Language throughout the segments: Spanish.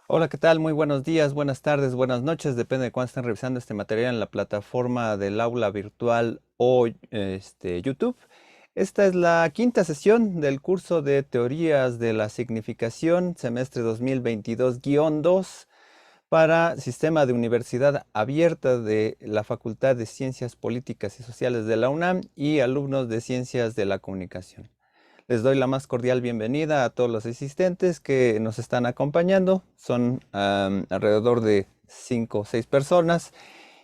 Hola, ¿qué tal? Muy buenos días, buenas tardes, buenas noches, depende de cuándo estén revisando este material en la plataforma del aula virtual o YouTube. Esta es la quinta sesión del curso de Teorías de la Significación, semestre 2022-2, para Sistema de Universidad Abierta de la Facultad de Ciencias Políticas y Sociales de la UNAM y alumnos de Ciencias de la Comunicación. Les doy la más cordial bienvenida a todos los asistentes que nos están acompañando. Son alrededor de 5 o 6 personas.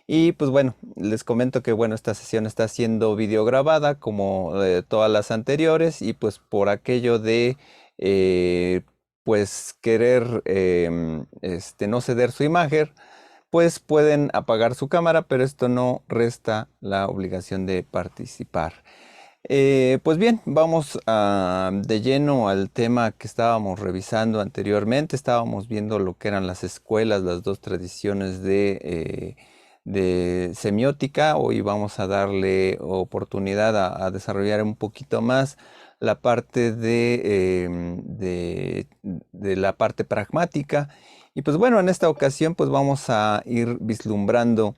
Y pues bueno, les comento que bueno, esta sesión está siendo videograbada como todas las anteriores y pues por aquello de eh, pues querer no ceder su imagen, pues pueden apagar su cámara, pero esto no resta la obligación de participar. Pues bien, vamos de lleno al tema que estábamos revisando anteriormente. Estábamos viendo lo que eran las escuelas, las dos tradiciones de semiótica. Hoy vamos a darle oportunidad a desarrollar un poquito más la parte de la parte pragmática. Y pues bueno, en esta ocasión pues vamos a ir vislumbrando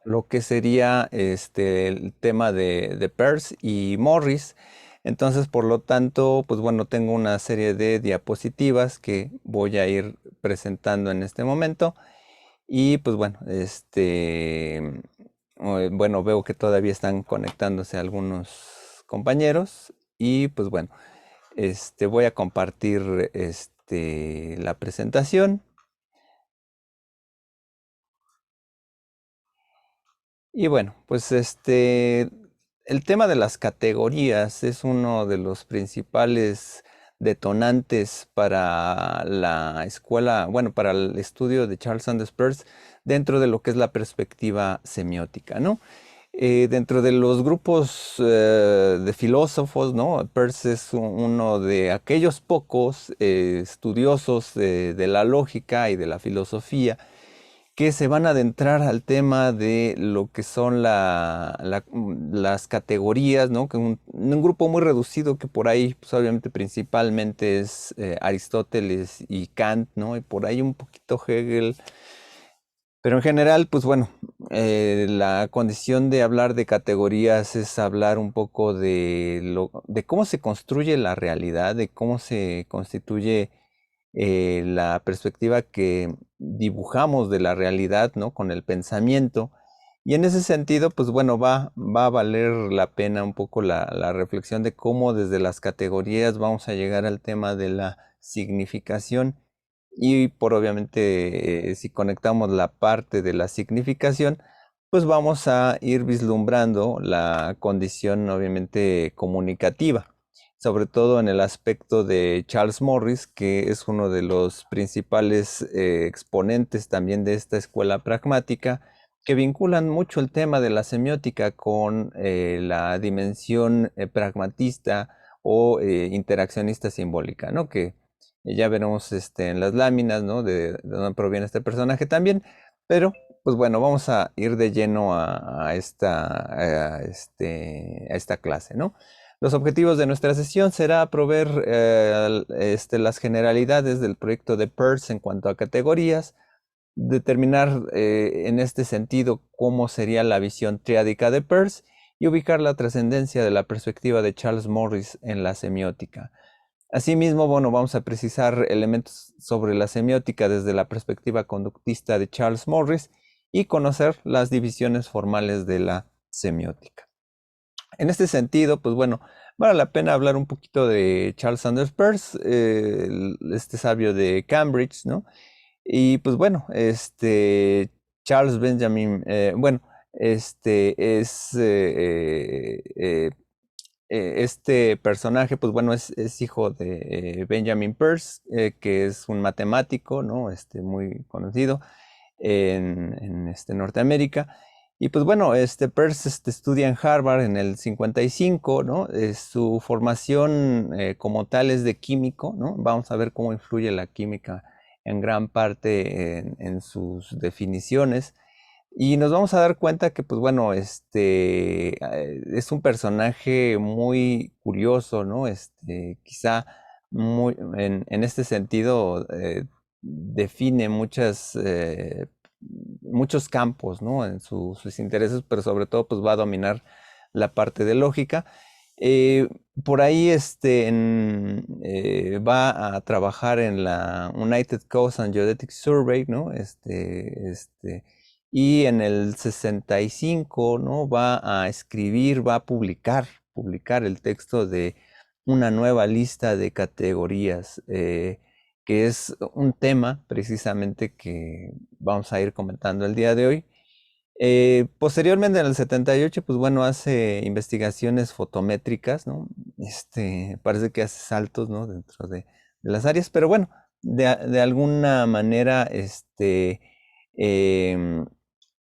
lo que sería el tema de Peirce y Morris. Entonces, por lo tanto, pues bueno, tengo una serie de diapositivas que voy a ir presentando en este momento. Y pues bueno, bueno, veo que todavía están conectándose algunos compañeros. Y pues bueno, voy a compartir la presentación. Y bueno, pues el tema de las categorías es uno de los principales detonantes para la escuela, bueno, para el estudio de Charles Sanders Peirce dentro de lo que es la perspectiva semiótica, ¿no? Dentro de los grupos de filósofos, ¿no? Peirce es uno de aquellos pocos estudiosos de la lógica y de la filosofía que se van a adentrar al tema de lo que son las categorías, ¿no? Que un grupo muy reducido que por ahí, pues obviamente principalmente es Aristóteles y Kant, ¿no? Y por ahí un poquito Hegel. Pero en general, pues bueno, la condición de hablar de categorías es hablar un poco de cómo se construye la realidad, de cómo se constituye la perspectiva que dibujamos de la realidad, ¿no? Con el pensamiento. Y en ese sentido, pues bueno, va a valer la pena un poco la reflexión de cómo desde las categorías vamos a llegar al tema de la significación y por obviamente si conectamos la parte de la significación, pues vamos a ir vislumbrando la condición obviamente comunicativa, sobre todo en el aspecto de Charles Morris, que es uno de los principales exponentes también de esta escuela pragmática, que vinculan mucho el tema de la semiótica con la dimensión pragmatista o interaccionista simbólica, ¿no? Que ya veremos en las láminas, ¿no? De dónde proviene este personaje también. Pero, pues bueno, vamos a ir de lleno a esta clase, ¿no? Los objetivos de nuestra sesión será proveer las generalidades del proyecto de Peirce en cuanto a categorías, determinar en este sentido cómo sería la visión triádica de Peirce y ubicar la trascendencia de la perspectiva de Charles Morris en la semiótica. Asimismo, bueno, vamos a precisar elementos sobre la semiótica desde la perspectiva conductista de Charles Morris y conocer las divisiones formales de la semiótica. En este sentido, pues bueno, vale la pena hablar un poquito de Charles Sanders Peirce, este sabio de Cambridge, ¿no? Y pues bueno, Charles Benjamin, bueno, es este personaje, pues bueno, es hijo de Benjamin Peirce, que es un matemático, ¿no? Muy conocido en Norteamérica. Y pues bueno, Peirce estudia en Harvard en el 55, ¿no? Su formación como tal es de químico, ¿no? Vamos a ver cómo influye la química en gran parte en sus definiciones. Y nos vamos a dar cuenta que, pues bueno, es un personaje muy curioso, ¿no? Quizá en este sentido, define muchos campos, ¿no? En sus intereses, pero sobre todo pues va a dominar la parte de lógica. Eh, por ahí va a trabajar en la United Coast and Geodetic Survey, ¿no? Y en el 65, ¿no? Va a escribir, va a publicar el texto de una nueva lista de categorías, que es un tema precisamente que vamos a ir comentando el día de hoy. Posteriormente, en el 78, pues bueno, hace investigaciones fotométricas, ¿no? Parece que hace saltos, ¿no? Dentro de las áreas, pero bueno, de alguna manera, em,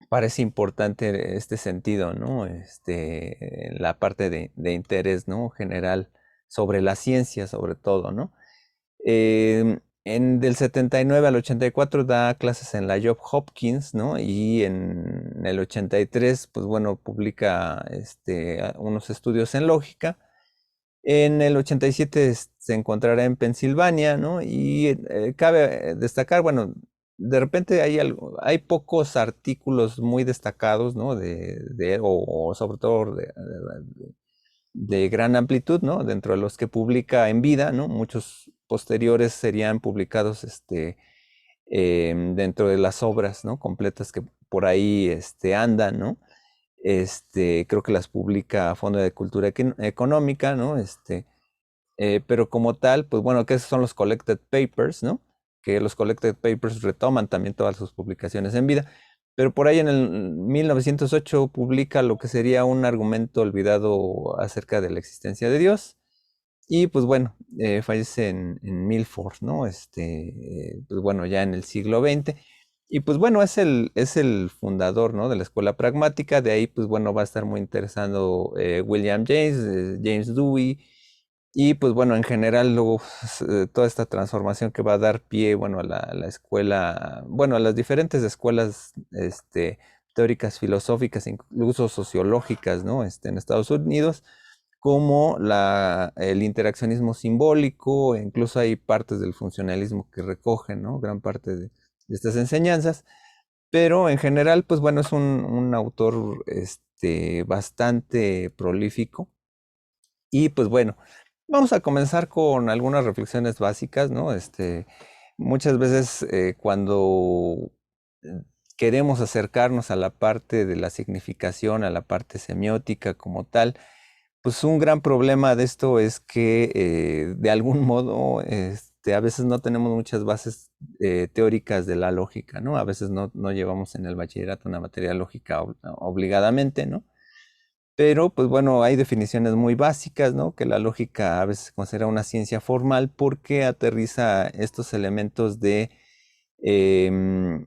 parece importante este sentido, ¿no? La parte de interés, ¿no? General sobre la ciencia, sobre todo, ¿no? Del 79 al 84 da clases en la Johns Hopkins, ¿no? Y en el 83, pues bueno, publica unos estudios en lógica. En el 87 se encontrará en Pensilvania, ¿no? Y cabe destacar, bueno, de repente hay pocos artículos muy destacados, ¿no? O sobre todo de gran amplitud, ¿no? Dentro de los que publica en vida, ¿no? Muchos posteriores serían publicados dentro de las obras, ¿no? Completas que por ahí andan, ¿no? Creo que las publica a Fondo de Cultura Económica, ¿no? Pero como tal, pues bueno, que esos son los collected papers, ¿no? Que los collected papers retoman también todas sus publicaciones en vida. Pero por ahí en el 1908 publica lo que sería un argumento olvidado acerca de la existencia de Dios. Y pues bueno, fallece en Milford, ¿no? Pues bueno, ya en el siglo XX. Y pues bueno, es el fundador, ¿no? De la escuela pragmática. De ahí, pues bueno, va a estar muy interesado William James, James Dewey. Y pues bueno, en general luego toda esta transformación que va a dar pie, bueno, a la escuela, bueno, a las diferentes escuelas teóricas filosóficas, incluso sociológicas, ¿no? En Estados Unidos, como el interaccionismo simbólico, e incluso hay partes del funcionalismo que recogen, ¿no? Gran parte de estas enseñanzas. Pero en general, pues bueno, es un autor bastante prolífico. Y pues bueno, vamos a comenzar con algunas reflexiones básicas, ¿no? Muchas veces cuando eh, queremos acercarnos a la parte de la significación, a la parte semiótica como tal, pues un gran problema de esto es que de algún modo a veces no tenemos muchas bases teóricas de la lógica, ¿no? A veces no llevamos en el bachillerato una materia lógica obligadamente, ¿no? Pero, pues bueno, hay definiciones muy básicas, ¿no? Que la lógica a veces se considera una ciencia formal porque aterriza estos elementos en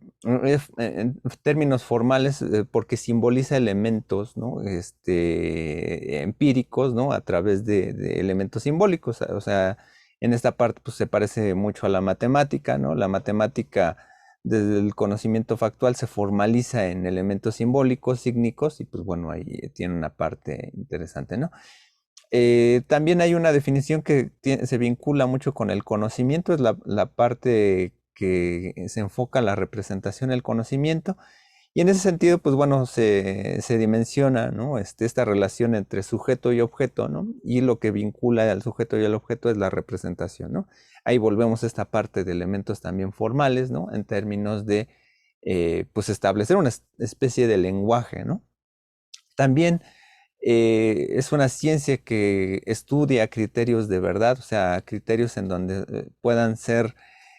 términos formales, porque simboliza elementos, ¿no? Empíricos, ¿no? A través de elementos simbólicos. O sea, en esta parte, pues se parece mucho a la matemática, ¿no? La matemática desde el conocimiento factual se formaliza en elementos simbólicos, sígnicos, y pues bueno, ahí tiene una parte interesante, ¿no? También hay una definición que se vincula mucho con el conocimiento, es la parte que se enfoca en la representación del conocimiento, y en ese sentido, pues bueno, se dimensiona, ¿no? Esta relación entre sujeto y objeto, ¿no? Y lo que vincula al sujeto y al objeto es la representación, ¿no? Ahí volvemos a esta parte de elementos también formales, ¿no? En términos de, pues, establecer una especie de lenguaje, ¿no? También es una ciencia que estudia criterios de verdad, o sea, criterios en donde puedan ser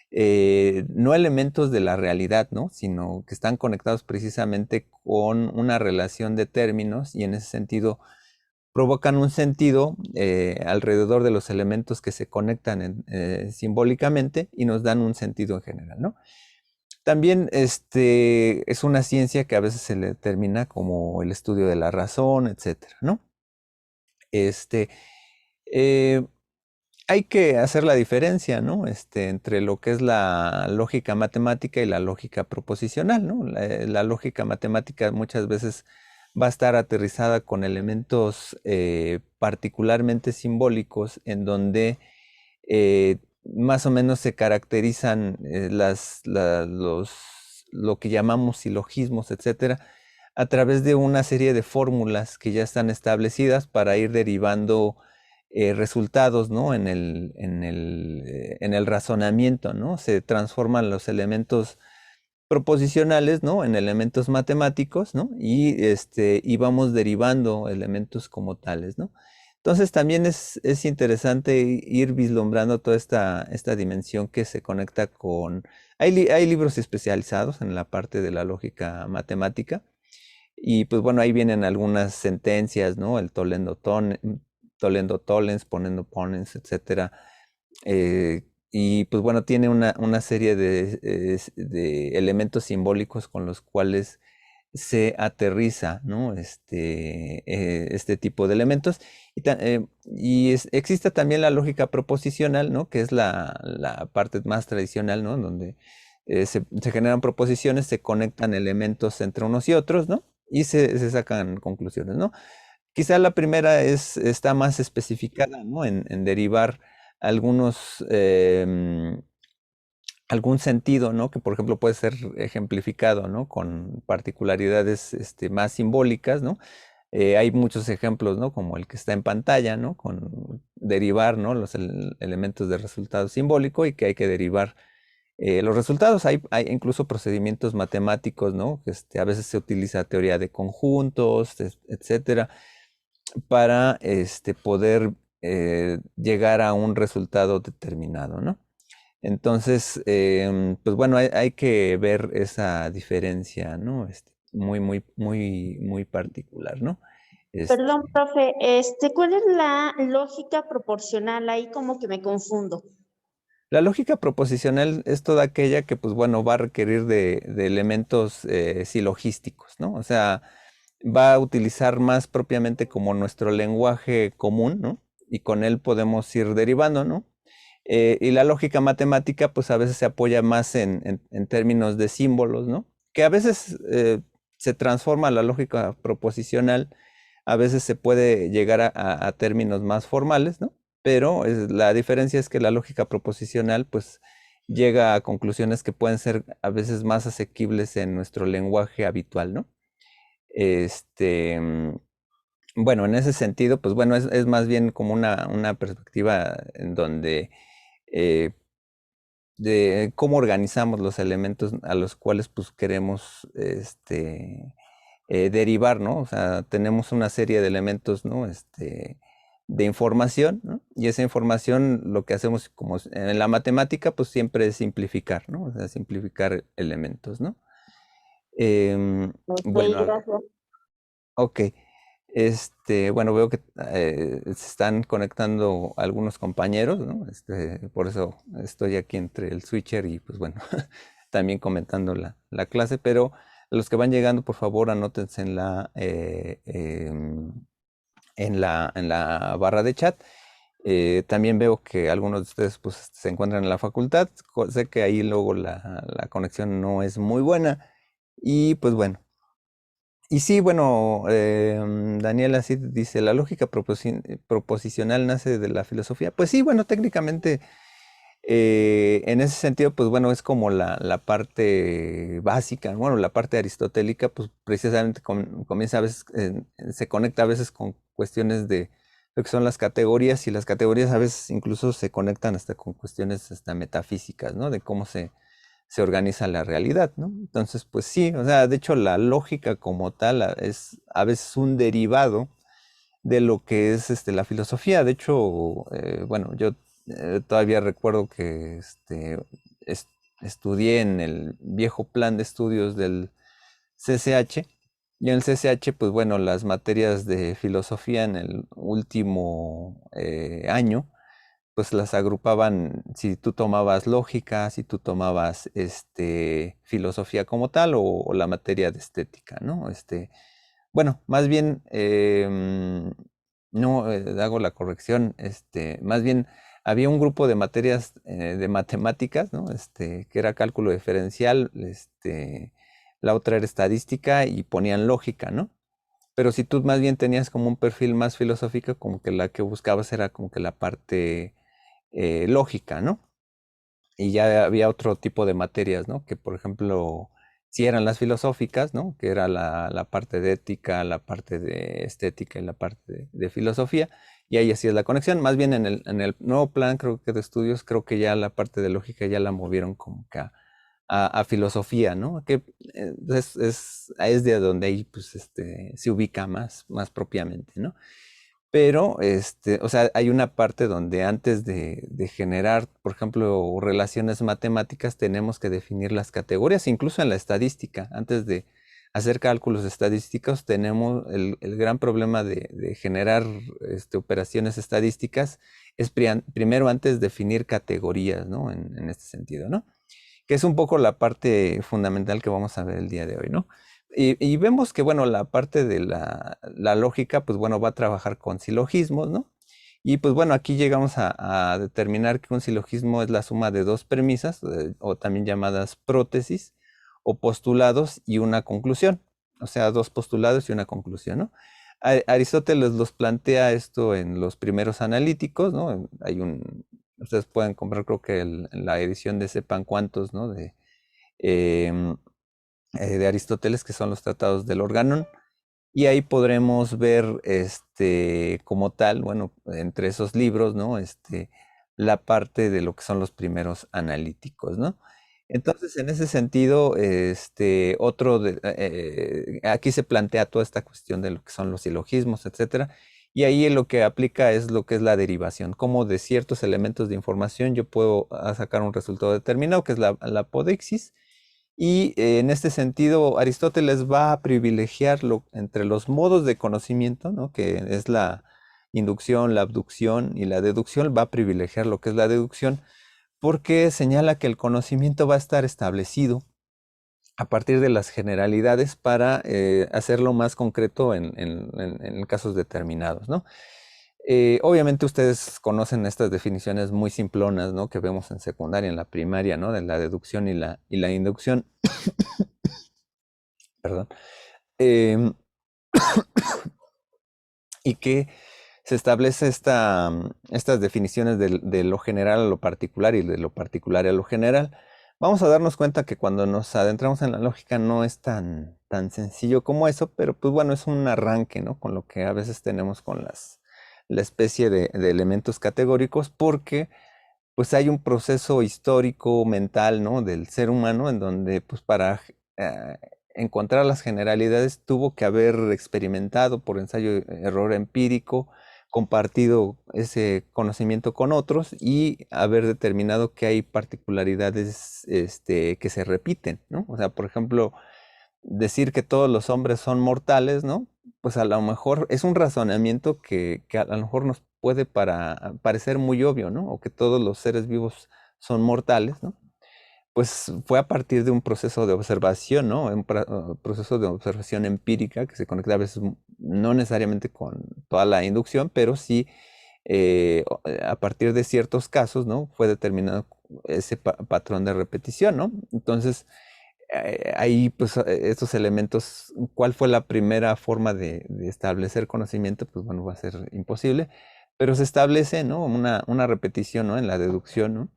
no elementos de la realidad, ¿no? Sino que están conectados precisamente con una relación de términos y en ese sentido provocan un sentido alrededor de los elementos que se conectan simbólicamente y nos dan un sentido en general, ¿no? También es una ciencia que a veces se le determina como el estudio de la razón, etcétera, ¿no? Este, eh, Hay que hacer la diferencia, ¿no? Entre lo que es la lógica matemática y la lógica proposicional, ¿no? La lógica matemática muchas veces va a estar aterrizada con elementos particularmente simbólicos en donde más o menos se caracterizan lo que llamamos silogismos, etcétera, a través de una serie de fórmulas que ya están establecidas para ir derivando resultados, ¿no? En el razonamiento, ¿no? Se transforman los elementos proposicionales, ¿no? En elementos matemáticos, ¿no? Y vamos derivando elementos como tales, ¿no? Entonces también es interesante ir vislumbrando toda esta dimensión que se conecta con... Hay libros especializados en la parte de la lógica matemática y pues bueno, ahí vienen algunas sentencias, ¿no? El Tollendo Tollens, Ponendo Ponens, etcétera. Y pues bueno, tiene una serie de elementos simbólicos con los cuales se aterriza, ¿no? Este tipo de elementos. Existe también la lógica proposicional, ¿no? Que es la parte más tradicional, ¿no? Donde se generan proposiciones, se conectan elementos entre unos y otros, ¿no? Y se sacan conclusiones, ¿no? Quizá la primera está más especificada, ¿no? En derivar algunos, algún sentido, ¿no? Que por ejemplo puede ser ejemplificado, ¿no? Con particularidades más simbólicas, ¿no? Hay muchos ejemplos, ¿no? Como el que está en pantalla, ¿no? Con derivar, ¿no? Los elementos de resultado simbólico y que hay que derivar los resultados. Hay incluso procedimientos matemáticos, ¿no? Que a veces se utiliza teoría de conjuntos, etcétera, para poder llegar a un resultado determinado, ¿no? Entonces, pues bueno, hay que ver esa diferencia, ¿no? Muy particular, ¿no? Perdón, Este, profe, ¿cuál es la lógica proporcional? Ahí como que me confundo. la lógica proposicional es toda aquella que, pues bueno, va a requerir de elementos silogísticos, ¿no? O sea, va a utilizar más propiamente como nuestro lenguaje común, ¿no? Y con él podemos ir derivando, ¿no? Y la lógica matemática, pues a veces se apoya más en términos de símbolos, ¿no? Que a veces se transforma la lógica proposicional, a veces se puede llegar a términos más formales, ¿no? Pero la diferencia es que la lógica proposicional, pues llega a conclusiones que pueden ser a veces más asequibles en nuestro lenguaje habitual, ¿no? Este, mm, bueno, en ese sentido, pues bueno, es más bien como una perspectiva en donde eh, de cómo organizamos los elementos a los cuales pues queremos derivar, ¿no? O sea, tenemos una serie de elementos, ¿no? De información, ¿no? Y esa información lo que hacemos como en la matemática pues siempre es simplificar, ¿no? O sea, simplificar elementos, ¿no? Em, Ok, bueno, gracias. ok. Bueno, veo que se están conectando algunos compañeros, ¿no? Por eso estoy aquí entre el switcher y, pues bueno, también comentando la clase, pero los que van llegando, por favor, anótense en la barra de chat. También veo que algunos de ustedes, pues, se encuentran en la facultad. Sé que ahí luego la conexión no es muy buena. Y, pues bueno. Y sí, bueno, Daniela sí dice, la lógica proposicional nace de la filosofía. Pues sí, bueno, técnicamente, en ese sentido, pues bueno, es como la parte básica, bueno, la parte aristotélica, pues precisamente comienza a veces, se conecta a veces con cuestiones de lo que son las categorías y las categorías a veces incluso se conectan hasta con cuestiones hasta metafísicas, ¿no? De cómo se organiza la realidad, ¿no? Entonces, pues sí, o sea, de hecho la lógica como tal es a veces un derivado de lo que es la filosofía. De hecho, bueno, yo todavía recuerdo que es- estudié en el viejo plan de estudios del CCH. Y en el CCH, pues bueno, las materias de filosofía en el último año pues las agrupaban si tú tomabas lógica, si tú tomabas filosofía como tal o la materia de estética, ¿no? Bueno, más bien, no, hago la corrección, más bien había un grupo de materias de matemáticas, ¿no? Que era cálculo diferencial, la otra era estadística y ponían lógica, ¿no? Pero si tú más bien tenías como un perfil más filosófico, como que la que buscabas era como que la parte lógica, ¿no? y ya había otro tipo de materias, ¿no? Que por ejemplo, si eran las filosóficas, ¿no? Que era la parte de ética, la parte de estética y la parte de filosofía, y ahí así es la conexión. Más bien en el nuevo plan, creo que de estudios, creo que ya la parte de lógica ya la movieron como que a filosofía, ¿no? Que es de donde ahí pues, se ubica más propiamente, ¿no? Pero, o sea, hay una parte donde antes de generar, por ejemplo, relaciones matemáticas, tenemos que definir las categorías, incluso en la estadística. Antes de hacer cálculos estadísticos, tenemos el gran problema de generar operaciones estadísticas, es primero antes definir categorías, ¿no? En este sentido, ¿no? Que es un poco la parte fundamental que vamos a ver el día de hoy, ¿no? Y vemos que, bueno, la parte de la lógica, pues bueno, va a trabajar con silogismos, ¿no? Y pues bueno, aquí llegamos a determinar que un silogismo es la suma de dos premisas, o también llamadas prótesis, o postulados y una conclusión. O sea, dos postulados y una conclusión, ¿no? Aristóteles los plantea esto en los primeros analíticos, ¿no? Ustedes pueden comprar, creo que la edición de sepan cuántos, ¿no? Em, de Aristóteles, que son los tratados del Organón. Y ahí podremos ver, como tal, bueno, entre esos libros, ¿no? La parte de lo que son los primeros analíticos, ¿no? Entonces, en ese sentido, aquí se plantea toda esta cuestión de lo que son los silogismos, etcétera. Y ahí lo que aplica es lo que es la derivación, cómo de ciertos elementos de información yo puedo sacar un resultado determinado, que es la apodixis, y en este sentido, Aristóteles va a privilegiar entre los modos de conocimiento, ¿no? Que es la inducción, la abducción y la deducción, va a privilegiar lo que es la deducción, porque señala que el conocimiento va a estar establecido a partir de las generalidades para hacerlo más concreto en casos determinados, ¿no? Obviamente ustedes conocen estas definiciones muy simplonas, ¿no? Que vemos en secundaria, en la primaria, ¿no? De la deducción y la inducción. Perdón. Em, y que se establece estas definiciones de lo general a lo particular y de lo particular a lo general. Vamos a darnos cuenta que cuando nos adentramos en la lógica no es tan sencillo como eso, pero pues bueno, es un arranque, ¿no? Con lo que a veces tenemos con la especie de elementos categóricos, porque pues hay un proceso histórico, mental, ¿no? Del ser humano en donde pues para eh, encontrar las generalidades tuvo que haber experimentado por ensayo error empírico, compartido ese conocimiento con otros y haber determinado que hay particularidades que se repiten, ¿no? O sea, por ejemplo, decir que todos los hombres son mortales, ¿no? Pues a lo mejor es un razonamiento que a lo mejor nos puede parecer muy obvio, ¿no? O que todos los seres vivos son mortales, ¿no? Pues fue a partir de un proceso de observación, ¿no? Proceso de observación empírica que se conecta a veces no necesariamente con toda la inducción, pero sí a partir de ciertos casos, ¿no? Fue determinado ese patrón de repetición, ¿no? Entonces, ahí, pues, estos elementos, ¿cuál fue la primera forma de establecer conocimiento? Pues, bueno, va a ser imposible, pero se establece, ¿no? Una repetición, ¿no? En la deducción, ¿no?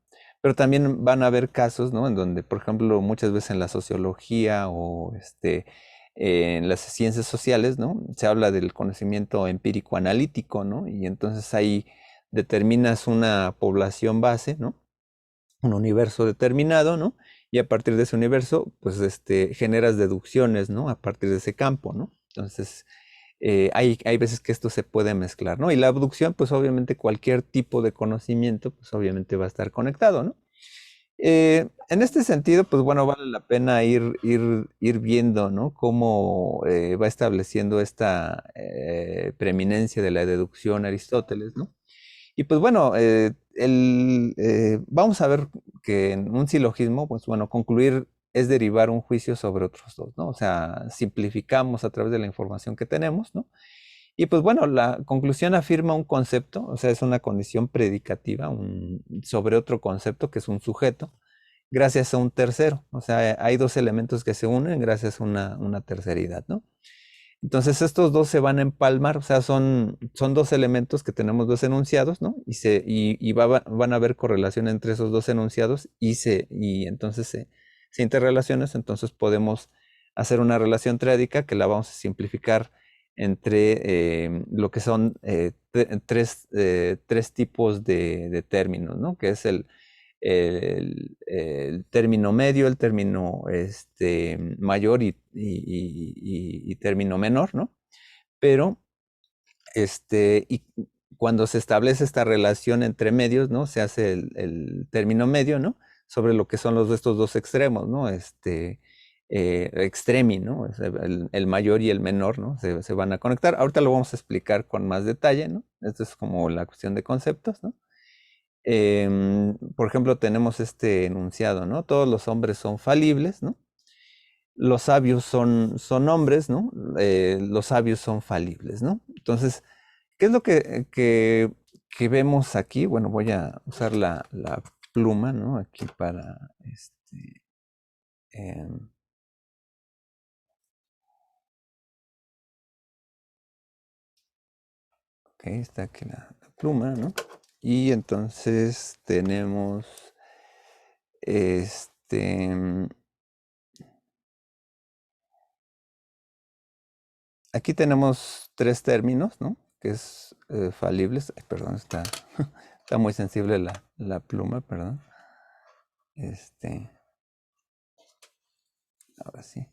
Pero también van a haber casos, ¿no? En donde, por ejemplo, muchas veces en la sociología o en las ciencias sociales, ¿no? Se habla del conocimiento empírico analítico, ¿no? Y entonces ahí determinas una población base, ¿no? Un universo determinado, ¿no? Y a partir de ese universo, pues, generas deducciones, ¿no? A partir de ese campo, ¿no? Entonces, hay veces que esto se puede mezclar, ¿no? Y la abducción, pues, obviamente, cualquier tipo de conocimiento, pues, obviamente va a estar conectado, ¿no? En este sentido, pues, bueno, vale la pena ir viendo, ¿no? Cómo va estableciendo esta preeminencia de la deducción Aristóteles, ¿no? Y pues bueno, vamos a ver que en un silogismo, pues bueno, concluir es derivar un juicio sobre otros dos, ¿no? O sea, simplificamos a través de la información que tenemos, ¿no? Y pues bueno, la conclusión afirma un concepto, o sea, es una condición predicativa sobre otro concepto que es un sujeto, gracias a un tercero. O sea, hay dos elementos que se unen gracias a una terceridad, ¿no? Entonces estos dos se van a empalmar, o sea, son dos elementos que tenemos dos enunciados, ¿no? Van a haber correlación entre esos dos enunciados y entonces se interrelacionan, entonces podemos hacer una relación triádica que la vamos a simplificar entre lo que son tres tipos de términos, ¿no? Que es el término medio, el término mayor y término menor, ¿no? Pero, y cuando se establece esta relación entre medios, ¿no? Se hace el término medio, ¿no? Sobre lo que son estos dos extremos, ¿no? Extremi, ¿no? O sea, el mayor y el menor, ¿no? Se van a conectar. Ahorita lo vamos a explicar con más detalle, ¿no? Esto es como la cuestión de conceptos, ¿no? Por ejemplo, tenemos este enunciado, ¿no? Todos los hombres son falibles, ¿no? Los sabios son hombres, ¿no? Los sabios son falibles, ¿no? Entonces, ¿qué es lo que vemos aquí? Bueno, voy a usar la pluma, ¿no? Aquí para, em, ok, está aquí la pluma, ¿no? Y entonces tenemos, este, aquí tenemos tres términos, ¿no? Que es falibles. Ay, perdón, está muy sensible la pluma, perdón. Ahora sí.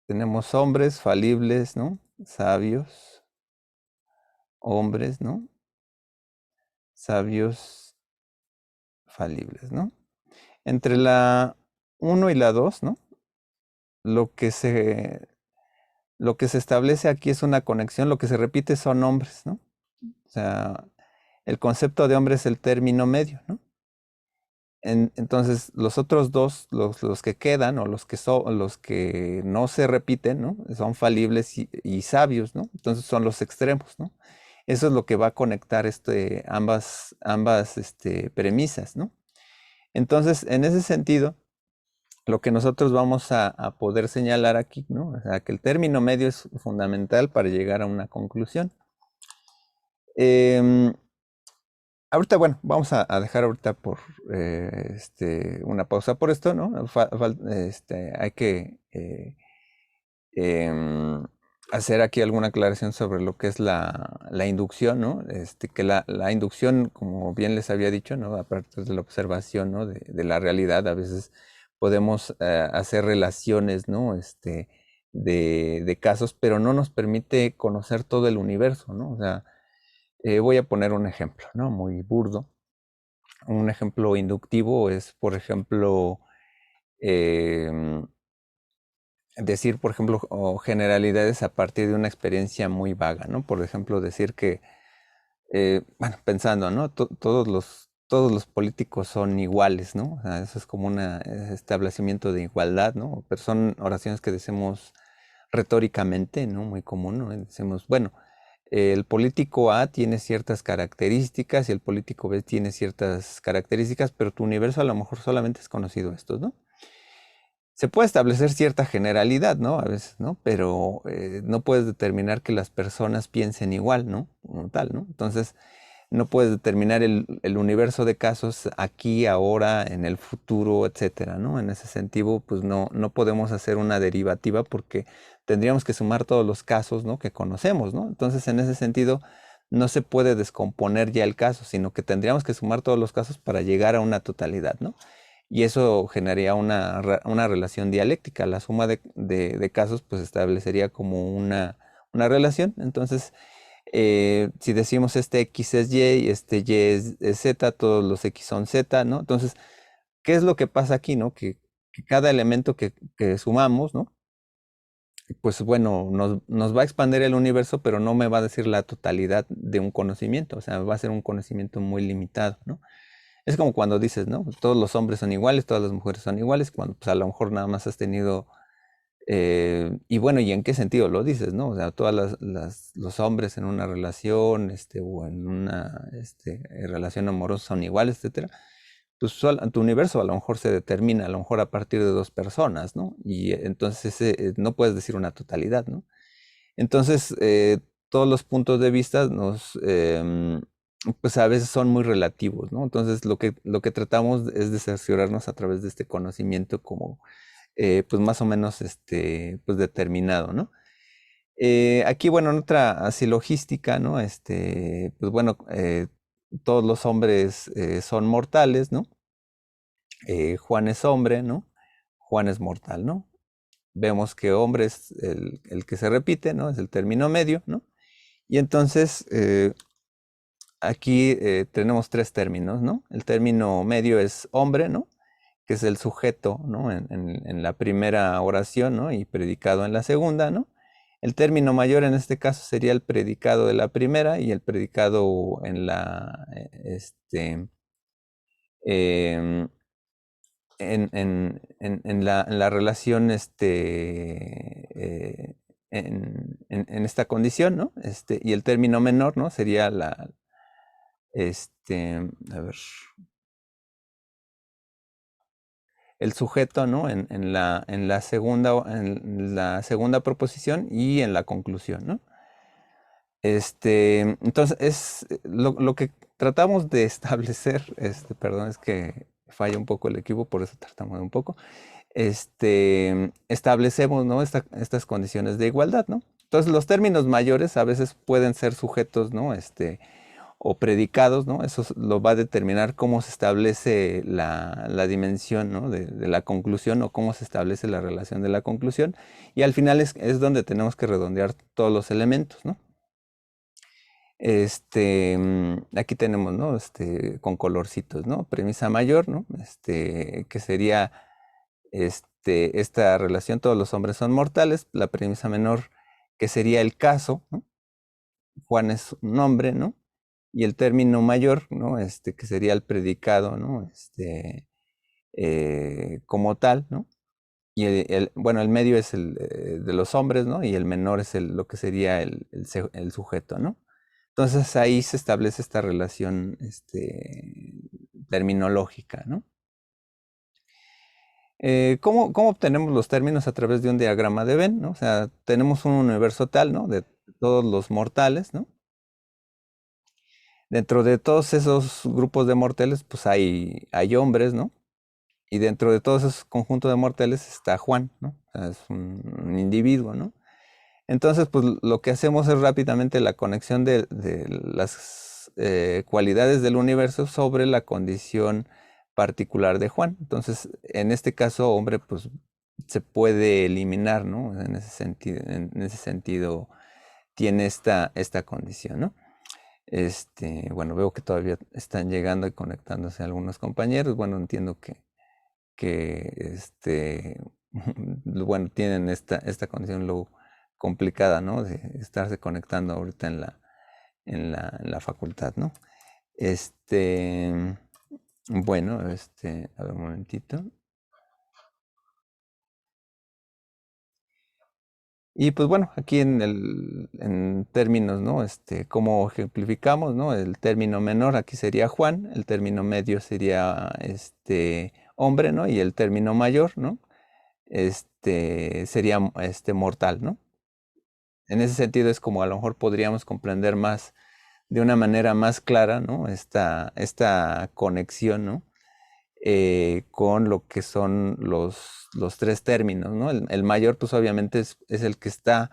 Tenemos hombres falibles, ¿no? Sabios, hombres, ¿no? Sabios falibles, ¿no? Entre la uno y la 2, ¿no? Lo que se, lo que se establece aquí es una conexión, lo que se repite son hombres, ¿no? O sea, el concepto de hombre es el término medio, ¿no? Entonces, los otros dos, los que quedan o los que no se repiten, ¿no? Son falibles y sabios, ¿no? Entonces son los extremos, ¿no? Eso es lo que va a conectar ambas premisas, ¿no? Entonces, en ese sentido, lo que nosotros vamos a poder señalar aquí, ¿no? O sea, que el término medio es fundamental para llegar a una conclusión. Em, Ahorita, bueno, vamos a dejar ahorita por una pausa por esto, ¿no? Hay que em, hacer aquí alguna aclaración sobre lo que es la inducción, ¿no? Que la inducción, como bien les había dicho, ¿no? A partir de la observación, ¿no? De la realidad, a veces podemos hacer relaciones, ¿no? De casos, pero no nos permite conocer todo el universo, ¿no? O sea, voy a poner un ejemplo, ¿no? Muy burdo. Un ejemplo inductivo es, por ejemplo, em, decir, por ejemplo, o generalidades a partir de una experiencia muy vaga, ¿no? Por ejemplo, decir que, bueno, pensando, ¿no? Todos los políticos son iguales, ¿no? O sea, eso es como un establecimiento de igualdad, ¿no? Pero son oraciones que decimos retóricamente, ¿no? Muy común, ¿no? Decimos, bueno, el político A tiene ciertas características y el político B tiene ciertas características, pero tu universo a lo mejor solamente es conocido estos, ¿no? Se puede establecer cierta generalidad, ¿no? A veces, ¿no? Pero no puedes determinar que las personas piensen igual, ¿no? Como tal, ¿no? Entonces, no puedes determinar el universo de casos aquí, ahora, en el futuro, etcétera, ¿no? En ese sentido, pues no podemos hacer una derivativa porque tendríamos que sumar todos los casos, ¿no? Que conocemos, ¿no? Entonces, en ese sentido, no se puede descomponer ya el caso, sino que tendríamos que sumar todos los casos para llegar a una totalidad, ¿no? Y eso generaría una relación dialéctica. La suma de casos, pues establecería como una relación. Entonces, si decimos este X es Y y este Y es Z, todos los X son Z, ¿no? Entonces, ¿qué es lo que pasa aquí, no? Que cada elemento que sumamos, ¿no? Pues bueno, nos va a expandir el universo, pero no me va a decir la totalidad de un conocimiento, o sea, va a ser un conocimiento muy limitado, ¿no? Es como cuando dices, ¿no? Todos los hombres son iguales, todas las mujeres son iguales, cuando pues a lo mejor nada más has tenido y bueno, ¿y en qué sentido lo dices, no? O sea, los hombres en una relación, o en una relación amorosa son iguales, etcétera. tu universo a lo mejor se determina a lo mejor a partir de dos personas, ¿no? Y entonces no puedes decir una totalidad, ¿no? Entonces, todos los puntos de vista pues a veces son muy relativos, ¿no? Entonces, lo que tratamos es de cerciorarnos a través de este conocimiento como, pues más o menos, pues determinado, ¿no? Aquí, bueno, en otra así logística, ¿no? Pues bueno, todos los hombres son mortales, ¿no? Juan es hombre, ¿no? Juan es mortal, ¿no? Vemos que hombre es el que se repite, ¿no? Es el término medio, ¿no? Y entonces aquí tenemos tres términos, ¿no? El término medio es hombre, ¿no? Que es el sujeto, ¿no? En la primera oración, ¿no? Y predicado en la segunda, ¿no? El término mayor en este caso sería el predicado de la primera y el predicado em, en la relación en esta condición, ¿no? Y el término menor, ¿no? Sería a ver, el sujeto, ¿no? En la segunda proposición y en la conclusión, ¿no? Entonces, es lo que tratamos de establecer, perdón, es que falla un poco el equipo, por eso tratamos un poco. Establecemos, ¿no? Estas condiciones de igualdad, ¿no? Entonces, los términos mayores a veces pueden ser sujetos, ¿no? O predicados, ¿no? Eso lo va a determinar cómo se establece la dimensión, ¿no? de la conclusión o cómo se establece la relación de la conclusión. Y al final es donde tenemos que redondear todos los elementos, ¿no? Aquí tenemos, ¿no? Con colorcitos, ¿no? Premisa mayor, ¿no? Que sería esta relación, todos los hombres son mortales. La premisa menor, que sería el caso, ¿no? Juan es un hombre, ¿no? Y el término mayor, ¿no? Que sería el predicado, ¿no? Como tal, ¿no? Y bueno, el medio es el de los hombres, ¿no? Y el menor es lo que sería el sujeto, ¿no? Entonces ahí se establece esta relación terminológica, ¿no? ¿Cómo obtenemos los términos a través de un diagrama de Venn, ¿no? O sea, tenemos un universo tal, ¿no? De todos los mortales, ¿no? Dentro de todos esos grupos de mortales, pues hay hombres, ¿no? Y dentro de todos esos conjuntos de mortales está Juan, ¿no? O sea, es un individuo, ¿no? Entonces, pues lo que hacemos es rápidamente la conexión de las cualidades del universo sobre la condición particular de Juan. Entonces, en este caso, hombre, pues se puede eliminar, ¿no? En ese sentido tiene esta condición, ¿no? Bueno, veo que todavía están llegando y conectándose algunos compañeros. Bueno, entiendo que bueno, tienen esta condición luego complicada, ¿no? De estarse conectando ahorita en la facultad, ¿no? Bueno, a ver un momentito. Y pues bueno, aquí en términos, ¿no? ¿Cómo ejemplificamos, ¿no? El término menor aquí sería Juan, el término medio sería hombre, ¿no? Y el término mayor, ¿no? Sería mortal, ¿no? En ese sentido es como a lo mejor podríamos comprender más, de una manera más clara, ¿no? Esta conexión, ¿no? Con lo que son los tres términos, ¿no? El mayor, pues obviamente es el que está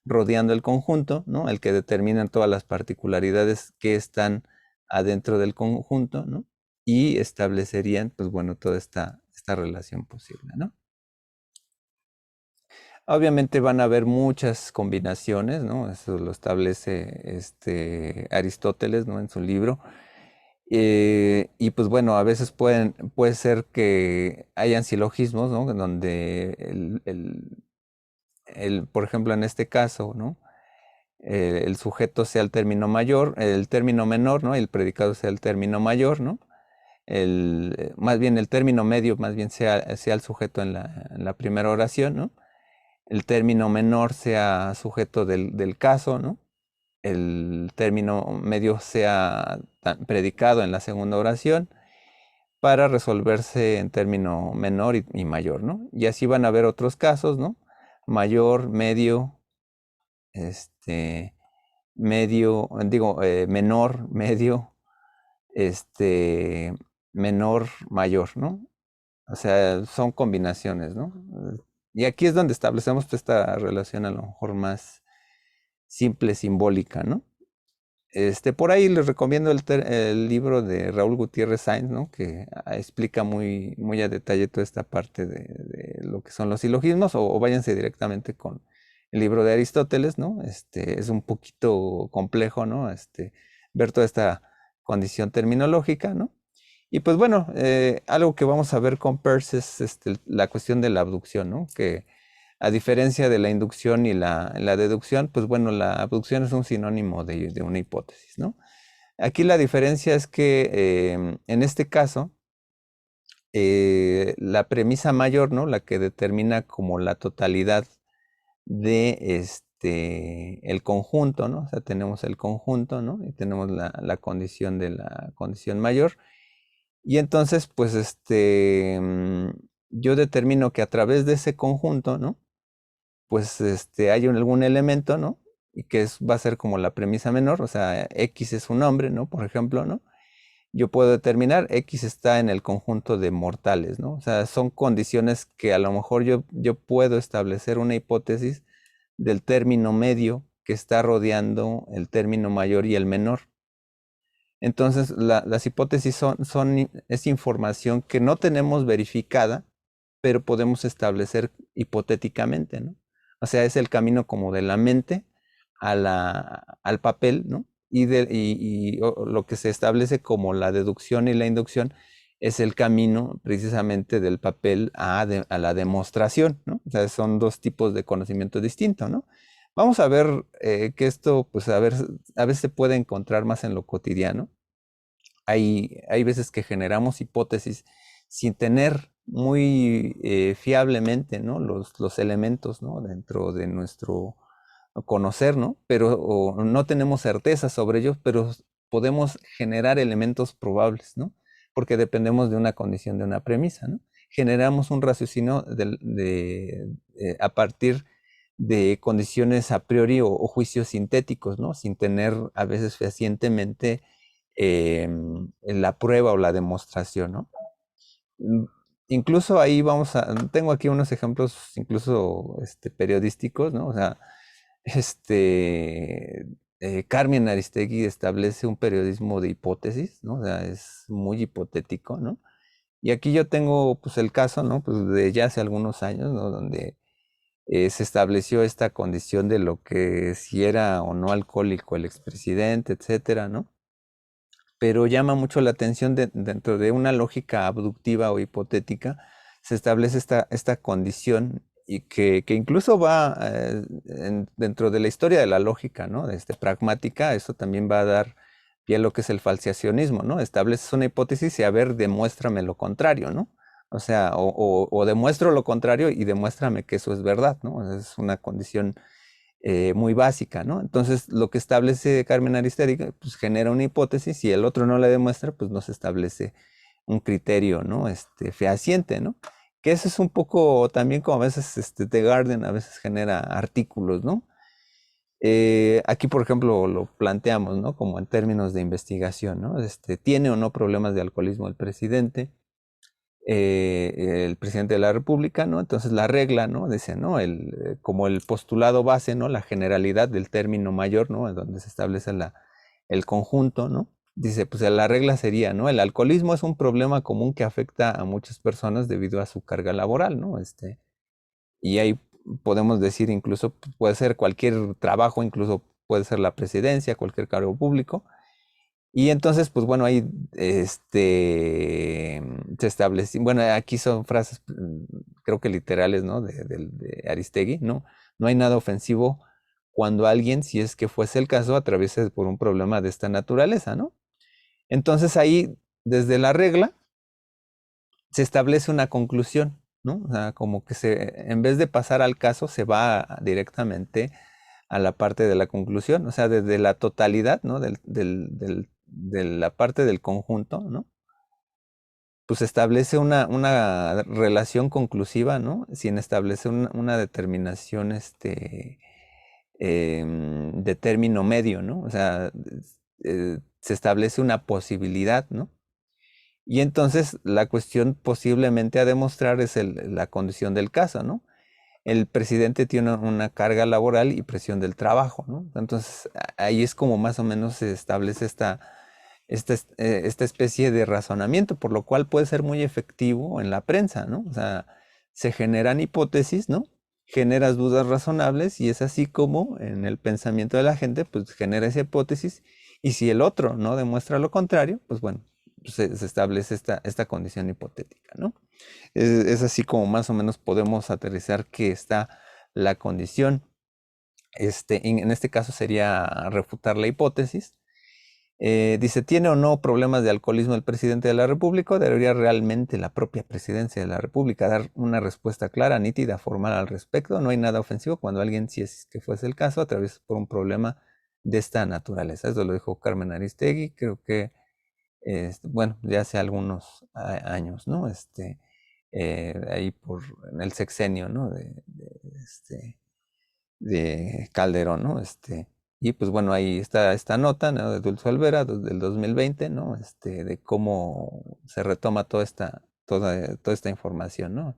rodeando el conjunto, ¿no? El que determina todas las particularidades que están adentro del conjunto, ¿no? Y establecerían, pues bueno, toda esta relación posible, ¿no? Obviamente van a haber muchas combinaciones, ¿no? Eso lo establece Aristóteles, ¿no? En su libro. Y pues bueno, a veces puede ser que hayan silogismos, ¿no? En donde por ejemplo, en este caso, ¿no? El sujeto sea el término mayor, el término menor, ¿no? Y el predicado sea el término mayor, ¿no? Más bien el término medio, más bien sea el sujeto en la primera oración, ¿no? El término menor sea sujeto del caso, ¿no? El término medio sea predicado en la segunda oración. para resolverse en término menor y mayor, ¿no? Y así van a haber otros casos, ¿no? Mayor, medio, menor, medio, este, menor, mayor, ¿no? O sea, son combinaciones, ¿no? Y aquí es donde establecemos esta relación a lo mejor más simple, simbólica, ¿no? Por ahí les recomiendo el libro de Raúl Gutiérrez Sainz, ¿no? Que explica muy, muy a detalle toda esta parte de lo que son los silogismos, o váyanse directamente con el libro de Aristóteles, ¿no? Es un poquito complejo, ¿no? Ver toda esta condición terminológica, ¿no? Y pues bueno, algo que vamos a ver con Peirce es la cuestión de la abducción, ¿no? Que a diferencia de la inducción y la deducción, pues bueno, la abducción es un sinónimo de una hipótesis, ¿no? Aquí la diferencia es que en este caso, la premisa mayor, ¿no? La que determina como la totalidad de el conjunto, ¿no? O sea, tenemos el conjunto, ¿no? Y tenemos la condición de la condición mayor. Y entonces, pues, yo determino que a través de ese conjunto, ¿no? Pues hay algún elemento, ¿no? Y que va a ser como la premisa menor, o sea, X es un nombre, ¿no? Por ejemplo, ¿no? Yo puedo determinar X está en el conjunto de mortales, ¿no? O sea, son condiciones que a lo mejor yo puedo establecer una hipótesis del término medio que está rodeando el término mayor y el menor. Entonces, las hipótesis es información que no tenemos verificada, pero podemos establecer hipotéticamente, ¿no? O sea, es el camino como de la mente al papel, ¿no? Y lo que se establece como la deducción y la inducción es el camino precisamente del papel a la demostración, ¿no? O sea, son dos tipos de conocimiento distintos, ¿no? Vamos a ver que esto, pues a veces se puede encontrar más en lo cotidiano. Hay veces que generamos hipótesis sin tener muy fiablemente, ¿no? los elementos, ¿no? Dentro de nuestro conocer, ¿no? Pero no tenemos certeza sobre ellos, pero podemos generar elementos probables, ¿no? Porque dependemos de una condición, de una premisa, ¿no? Generamos un raciocinio a partir de condiciones a priori o juicios sintéticos, ¿no? Sin tener a veces fehacientemente la prueba o la demostración, ¿no? Mm, Incluso ahí tengo aquí unos ejemplos incluso periodísticos, ¿no? O sea, Carmen Aristegui establece un periodismo de hipótesis, ¿no? O sea, es muy hipotético, ¿no? Y aquí yo tengo, pues, el caso, ¿no? Pues de ya hace algunos años, ¿no? Donde se estableció esta condición de lo que si era o no alcohólico el expresidente, etcétera, ¿no? Pero llama mucho la atención dentro de una lógica abductiva o hipotética, se establece esta condición y que incluso va dentro de la historia de la lógica, ¿no? Pragmática, eso también va a dar pie a lo que es el falsacionismo, ¿no? Estableces una hipótesis y a ver, demuéstrame lo contrario, ¿no? O sea, o demuestro lo contrario y demuéstrame que eso es verdad, ¿no? Es una condición muy básica, ¿no? Entonces, lo que establece Carmen Aristegui, pues genera una hipótesis y el otro no la demuestra, pues no se establece un criterio, ¿no? Fehaciente, ¿no? Que eso es un poco también como a veces The Guardian a veces genera artículos, ¿no? Aquí, por ejemplo, lo planteamos, ¿no? Como en términos de investigación, ¿no? ¿Tiene o no problemas de alcoholismo el presidente? El presidente de la República, ¿no? Entonces la regla, ¿no? Dice, ¿no? Como el postulado base, ¿no? La generalidad del término mayor, ¿no? En donde se establece el conjunto, ¿no? Dice, pues la regla sería, ¿no? El alcoholismo es un problema común que afecta a muchas personas debido a su carga laboral, ¿no? Y ahí podemos decir incluso, puede ser cualquier trabajo, incluso puede ser la presidencia, cualquier cargo público, y entonces, pues bueno, ahí se estableció, bueno, aquí son frases, creo que literales, ¿no? De Aristegui, ¿no? No hay nada ofensivo cuando alguien, si es que fuese el caso, atraviesa por un problema de esta naturaleza, ¿no? Entonces ahí, desde la regla, se establece una conclusión, ¿no? O sea, como que en vez de pasar al caso, se va directamente a la parte de la conclusión, o sea, desde la totalidad, ¿no? De la parte del conjunto, ¿no? pues establece una relación conclusiva, ¿no? Sin establecer una determinación, de término medio, ¿no? O sea, se establece una posibilidad, ¿no? Y entonces la cuestión posiblemente a demostrar es la condición del caso, ¿no? El presidente tiene una carga laboral y presión del trabajo, ¿no? Entonces ahí es como más o menos se establece esta especie de razonamiento, por lo cual puede ser muy efectivo en la prensa, ¿no? O sea, se generan hipótesis, ¿no? Generas dudas razonables y es así como en el pensamiento de la gente, pues genera esa hipótesis y si el otro no demuestra lo contrario, pues bueno, se establece esta condición hipotética, ¿no? Es así como más o menos podemos aterrizar que está la condición. En este caso sería refutar la hipótesis. Dice, ¿tiene o no problemas de alcoholismo el presidente de la República? ¿O debería realmente la propia presidencia de la República dar una respuesta clara, nítida, formal al respecto? No hay nada ofensivo cuando alguien, si es que fuese el caso, atraviesa por un problema de esta naturaleza. Eso lo dijo Carmen Aristegui, creo que, bueno, ya hace algunos años, ¿no? Ahí en el sexenio, ¿no? De Calderón, ¿no? Y pues bueno, ahí está esta nota, ¿no? De Dulce Olvera del 2020, ¿no? De cómo se retoma toda esta información, ¿no?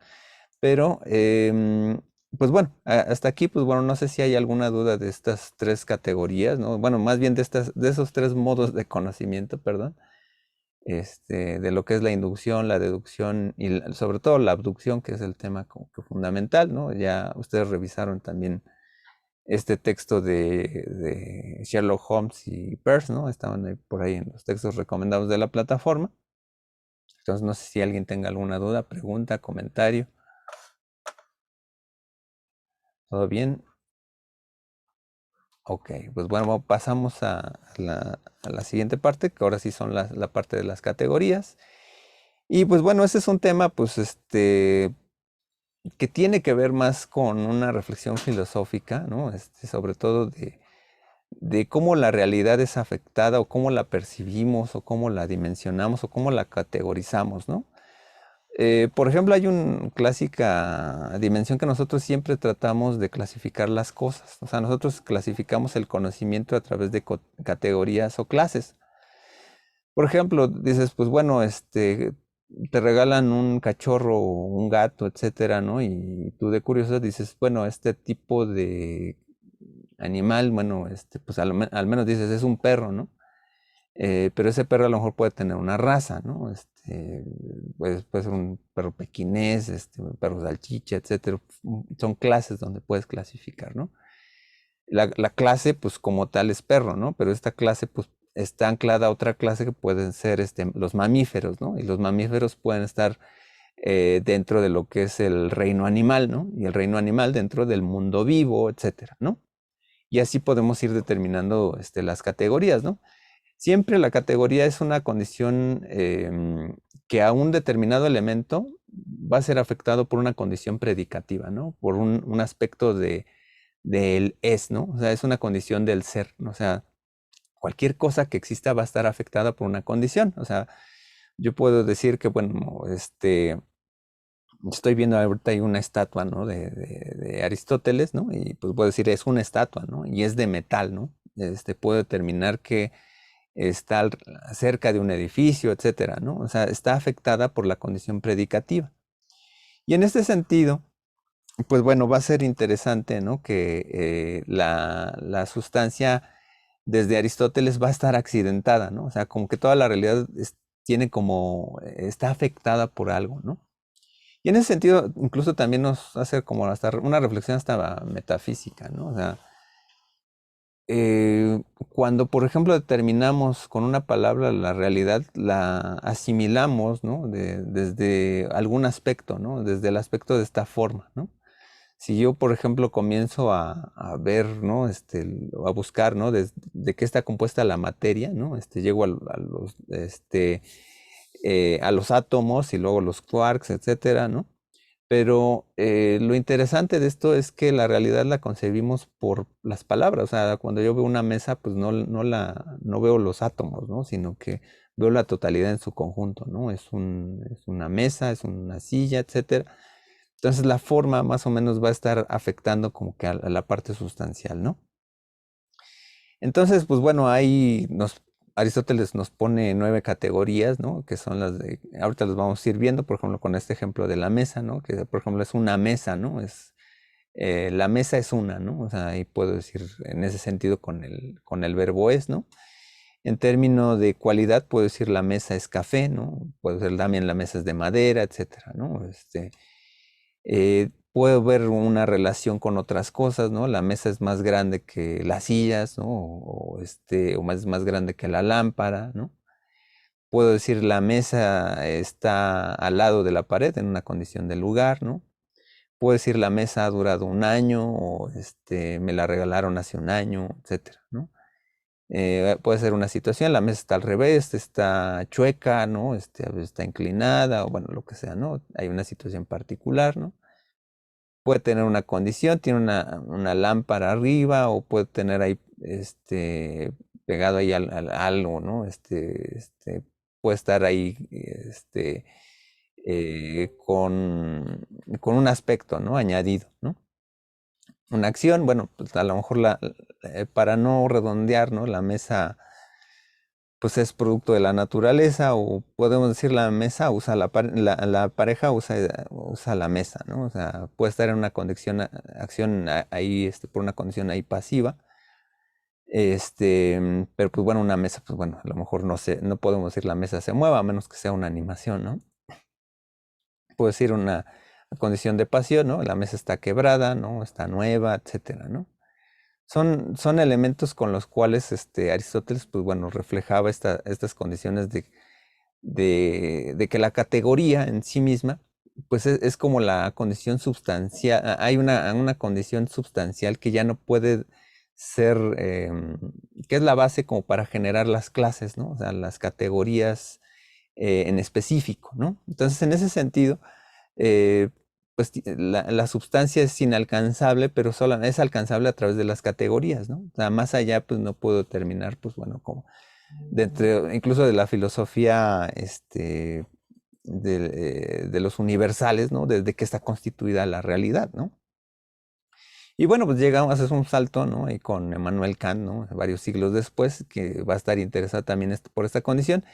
Pero, pues bueno, hasta aquí, pues bueno, no sé si hay alguna duda de estas tres categorías, ¿no? Bueno, más bien de esos tres modos de conocimiento, perdón, de lo que es la inducción, la deducción y sobre todo la abducción, que es el tema como que fundamental, ¿no? Ya ustedes revisaron también este texto de Sherlock Holmes y Peirce, ¿no? Estaban por ahí en los textos recomendados de la plataforma. Entonces, no sé si alguien tenga alguna duda, pregunta, comentario. ¿Todo bien? Ok, pues bueno, pasamos a la siguiente parte, que ahora sí son la parte de las categorías. Y pues bueno, ese es un tema, pues, que tiene que ver más con una reflexión filosófica, ¿no? Sobre todo de cómo la realidad es afectada o cómo la percibimos o cómo la dimensionamos o cómo la categorizamos, ¿no? Por ejemplo, hay una clásica dimensión que nosotros siempre tratamos de clasificar las cosas. O sea, nosotros clasificamos el conocimiento a través de categorías o clases. Por ejemplo, dices, pues bueno, te regalan un cachorro o un gato, etcétera, ¿no? Y tú de curioso dices, bueno, este tipo de animal, bueno, pues al menos dices, es un perro, ¿no? Pero ese perro a lo mejor puede tener una raza, ¿no? Puede ser un perro pequinés, un perro salchicha, etcétera. Son clases donde puedes clasificar, ¿no? La clase, pues como tal es perro, ¿no? Pero esta clase, pues está anclada a otra clase que pueden ser los mamíferos, ¿no? Y los mamíferos pueden estar dentro de lo que es el reino animal, ¿no? Y el reino animal dentro del mundo vivo, etcétera, ¿no? Y así podemos ir determinando las categorías, ¿no? Siempre la categoría es una condición que a un determinado elemento va a ser afectado por una condición predicativa, ¿no? Por un aspecto del es, ¿no? O sea, es una condición del ser, ¿no? O sea, cualquier cosa que exista va a estar afectada por una condición. O sea, yo puedo decir que, bueno, estoy viendo ahorita hay una estatua, ¿no? De Aristóteles, ¿no? Y pues puedo decir, es una estatua, ¿no? Y es de metal, ¿no? Puedo determinar que está cerca de un edificio, etcétera, ¿no? O sea, está afectada por la condición predicativa. Y en este sentido, pues bueno, va a ser interesante, ¿no? Que la sustancia desde Aristóteles va a estar accidentada, ¿no? O sea, como que toda la realidad está afectada por algo, ¿no? Y en ese sentido, incluso también nos hace como hasta una reflexión hasta metafísica, ¿no? O sea, cuando, por ejemplo, determinamos con una palabra la realidad, la asimilamos, ¿no? Desde algún aspecto, ¿no? Desde el aspecto de esta forma, ¿no? Si yo, por ejemplo, comienzo a ver, ¿no? A buscar, ¿no? De qué está compuesta la materia, ¿no? Llego a los átomos y luego los quarks, etcétera, ¿no? Pero lo interesante de esto es que la realidad la concebimos por las palabras. O sea, cuando yo veo una mesa, pues no veo los átomos, ¿no? Sino que veo la totalidad en su conjunto, ¿no? Es una mesa, es una silla, etcétera. Entonces la forma más o menos va a estar afectando como que a la parte sustancial, ¿no? Entonces, pues bueno, Aristóteles nos pone 9 categorías, ¿no? Que son ahorita las vamos a ir viendo, por ejemplo, con este ejemplo de la mesa, ¿no? Que por ejemplo es una mesa, ¿no? La mesa es una, ¿no? O sea, ahí puedo decir en ese sentido con el verbo es, ¿no? En términos de cualidad, puedo decir la mesa es café, ¿no? Puedo decir también la mesa es de madera, etcétera, ¿no? Puedo ver una relación con otras cosas, ¿no? La mesa es más grande que las sillas, ¿no? O más grande que la lámpara, ¿no? Puedo decir la mesa está al lado de la pared en una condición de lugar, ¿no? Puedo decir la mesa ha durado un año o me la regalaron hace un año, etcétera, ¿no? Puede ser una situación, la mesa está al revés, está chueca, ¿no? A veces está inclinada o bueno, lo que sea, ¿no? Hay una situación particular, ¿no? Puede tener una condición, tiene una lámpara arriba o puede tener ahí, pegado ahí algo, ¿no? Puede estar ahí, con un aspecto, ¿no? Añadido, ¿no? Una acción, bueno, pues a lo mejor para no redondear, ¿no? La mesa, pues es producto de la naturaleza o podemos decir la mesa usa la pareja usa la mesa, ¿no? O sea, puede estar en una condición, acción ahí, por una condición ahí pasiva, pero pues bueno, una mesa, pues bueno, a lo mejor no podemos decir la mesa se mueva a menos que sea una animación, ¿no? Puede decir una condición de pasión, ¿no? La mesa está quebrada, ¿no? Está nueva, etcétera, ¿no? Son elementos con los cuales Aristóteles, pues bueno, reflejaba estas condiciones de que la categoría en sí misma, pues es como la condición sustancial, hay una condición sustancial que ya no puede ser, que es la base como para generar las clases, ¿no? O sea, las categorías en específico, ¿no? Entonces, en ese sentido, eh, pues la sustancia es inalcanzable, pero solo es alcanzable a través de las categorías, ¿no? O sea, más allá, pues no puedo determinar, pues bueno, como incluso de la filosofía, de los universales, ¿no? Desde que está constituida la realidad, ¿no? Y bueno, pues llegamos, es un salto, ¿no? Y con Emmanuel Kant, ¿no? Varios siglos después, que va a estar interesado también por esta condición.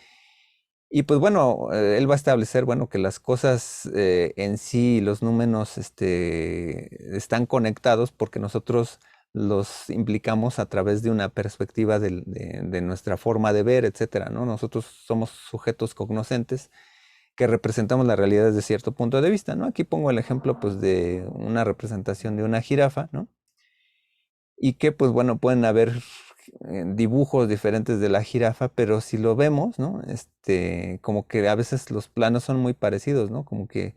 Y pues bueno, él va a establecer, bueno, que las cosas en sí, los números, están conectados porque nosotros los implicamos a través de una perspectiva de nuestra forma de ver, etcétera, ¿no? Nosotros somos sujetos cognoscentes que representamos la realidad desde cierto punto de vista, ¿no? Aquí pongo el ejemplo, pues, de una representación de una jirafa, ¿no? Y que pues bueno, pueden haber dibujos diferentes de la jirafa, pero si lo vemos, ¿no? Como que a veces los planos son muy parecidos, ¿no? Como que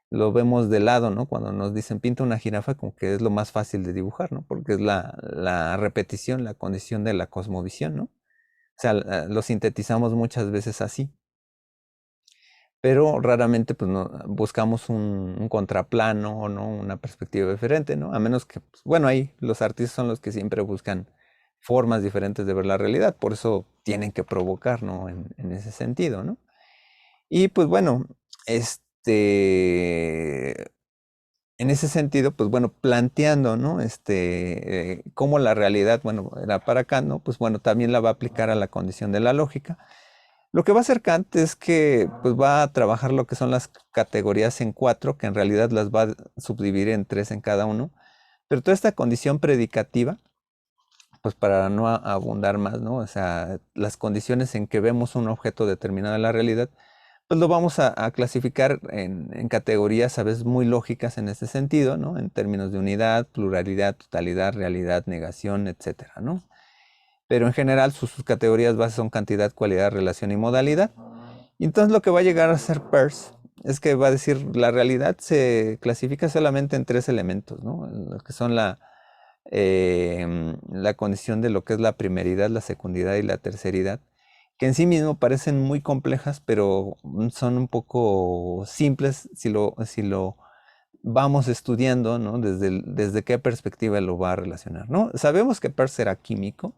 lo vemos de lado, ¿no? Cuando nos dicen pinta una jirafa, como que es lo más fácil de dibujar, ¿no? Porque es la repetición, la condición de la cosmovisión, ¿no? O sea, lo sintetizamos muchas veces así, pero raramente pues no, buscamos un contraplano, ¿no? Una perspectiva diferente, ¿no? A menos que, pues, bueno, ahí los artistas son los que siempre buscan formas diferentes de ver la realidad, por eso tienen que provocar, ¿no? En ese sentido, ¿no? Y pues bueno, en ese sentido, pues bueno, planteando, ¿no? Cómo la realidad, bueno, era para Kant, ¿no? Pues bueno, también la va a aplicar a la condición de la lógica. Lo que va a hacer Kant es que pues, va a trabajar lo que son las categorías en 4, que en realidad las va a subdividir en 3 en cada uno. Pero toda esta condición predicativa, pues para no abundar más, ¿no? O sea, las condiciones en que vemos un objeto determinado en la realidad, pues lo vamos a clasificar en categorías a veces muy lógicas en este sentido, ¿no? En términos de unidad, pluralidad, totalidad, realidad, negación, etcétera, ¿no? Pero en general sus categorías bases son cantidad, cualidad, relación y modalidad. Y entonces lo que va a llegar a ser Peirce es que va a decir la realidad se clasifica solamente en 3 elementos, ¿no? Lo que son la condición de lo que es la primeridad, la secundidad y la terceridad, que en sí mismo parecen muy complejas, pero son un poco simples si lo vamos estudiando, ¿no? Desde qué perspectiva lo va a relacionar, ¿no? Sabemos que Peirce era químico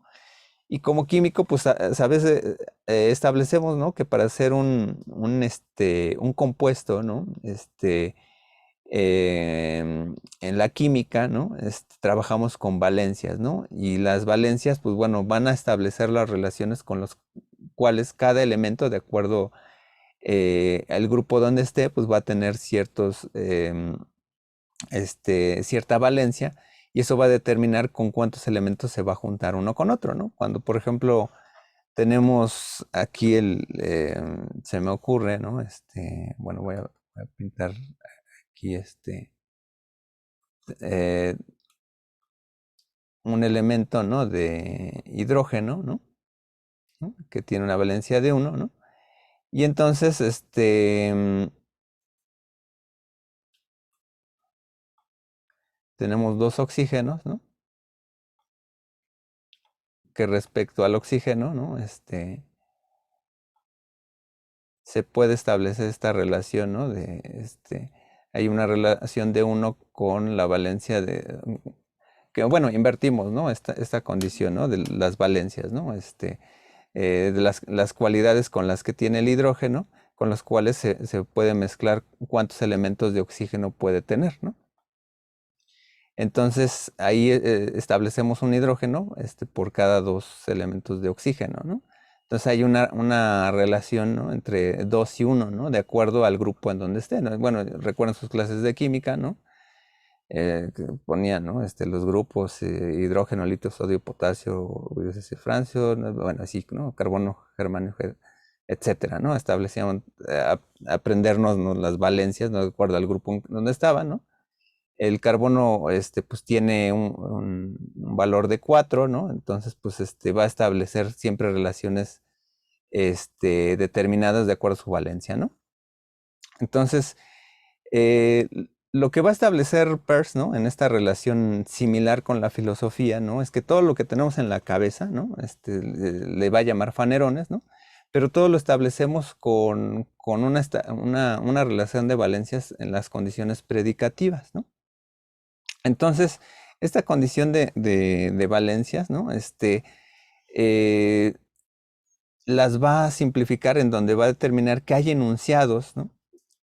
y como químico, pues sabes, establecemos, ¿no? Que para hacer un compuesto, ¿no? En la química, ¿no? Trabajamos con valencias, ¿no? Y las valencias, pues bueno, van a establecer las relaciones con los cuales cada elemento, de acuerdo al grupo donde esté, pues va a tener cierta valencia y eso va a determinar con cuántos elementos se va a juntar uno con otro, ¿no? Cuando, por ejemplo, tenemos aquí se me ocurre, ¿no? Bueno, voy a pintar aquí eh, un elemento, ¿no? De hidrógeno, ¿no? Que tiene una valencia de 1, ¿no? Y entonces, tenemos 2 oxígenos, ¿no? Que respecto al oxígeno, ¿no? Se puede establecer esta relación, ¿no? Hay una relación de 1 con la valencia que bueno, invertimos, ¿no? Esta condición, ¿no? De las valencias, ¿no? De las cualidades con las que tiene el hidrógeno, con las cuales se puede mezclar cuántos elementos de oxígeno puede tener, ¿no? Entonces ahí establecemos un hidrógeno por cada 2 elementos de oxígeno, ¿no? Entonces hay una relación, ¿no? Entre 2 y 1, ¿no? De acuerdo al grupo en donde esté, ¿no? Bueno, recuerden sus clases de química, ¿no? Que ponían, ¿no? Los grupos hidrógeno, litio, sodio, potasio, francio, ¿no? Bueno, así, ¿no? Carbono, germanio, etcétera, ¿no? Establecíamos, aprendernos, ¿no? Las valencias, ¿no? De acuerdo al grupo en donde estaba, ¿no? El carbono, pues tiene un valor de 4, ¿no? Entonces, pues, va a establecer siempre relaciones, determinadas de acuerdo a su valencia, ¿no? Entonces, eh, lo que va a establecer Peirce, ¿no? En esta relación similar con la filosofía, ¿no? Es que todo lo que tenemos en la cabeza, ¿no? Le va a llamar fanerones, ¿no? Pero todo lo establecemos con una relación de valencias en las condiciones predicativas, ¿no? Entonces, esta condición de valencias, ¿no? Eh, las va a simplificar en donde va a determinar que hay enunciados, ¿no?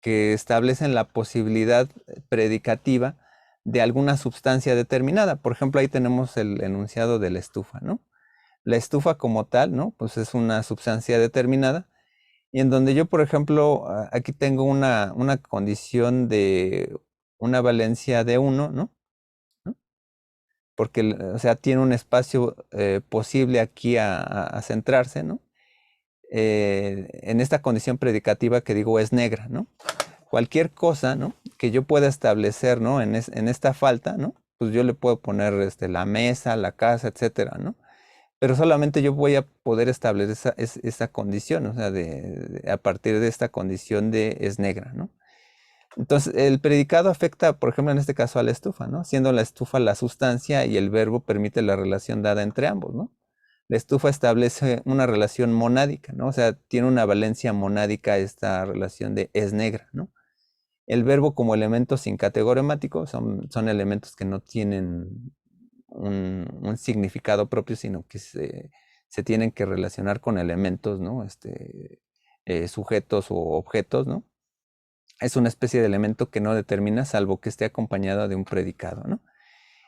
Que establecen la posibilidad predicativa de alguna sustancia determinada. Por ejemplo, ahí tenemos el enunciado de la estufa, ¿no? La estufa como tal, ¿no? Pues es una sustancia determinada. Y en donde yo, por ejemplo, aquí tengo una condición de una valencia de 1, ¿no? Porque, o sea, tiene un espacio posible aquí a centrarse, ¿no? En esta condición predicativa que digo es negra, ¿no? Cualquier cosa, ¿no? Que yo pueda establecer, ¿no? En esta falta, ¿no? Pues yo le puedo poner la mesa, la casa, etcétera, ¿no? Pero solamente yo voy a poder establecer esa condición, o sea, a partir de esta condición de es negra, ¿no? Entonces, el predicado afecta, por ejemplo, en este caso a la estufa, ¿no? Siendo la estufa la sustancia y el verbo permite la relación dada entre ambos, ¿no? La estufa establece una relación monádica, ¿no? O sea, tiene una valencia monádica esta relación de es negra, ¿no? El verbo como elemento sin categoremático son elementos que no tienen un significado propio, sino que se tienen que relacionar con elementos, ¿no? Sujetos o objetos, ¿no? Es una especie de elemento que no determina salvo que esté acompañado de un predicado, ¿no?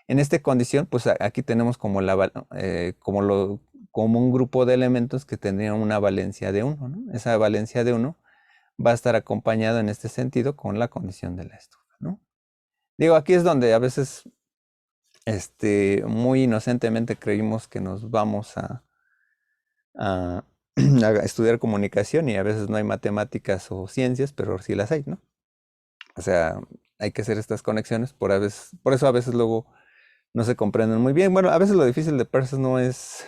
En esta condición, pues aquí tenemos como un grupo de elementos que tendrían una valencia de 1, ¿no? Esa valencia de 1 va a estar acompañado en este sentido con la condición de la estufa, ¿no? Digo, aquí es donde a veces, muy inocentemente creímos que nos vamos a a estudiar comunicación y a veces no hay matemáticas o ciencias, pero sí las hay, ¿no? O sea, hay que hacer estas conexiones, por eso a veces luego no se comprenden muy bien. Bueno, a veces lo difícil de Perses no es,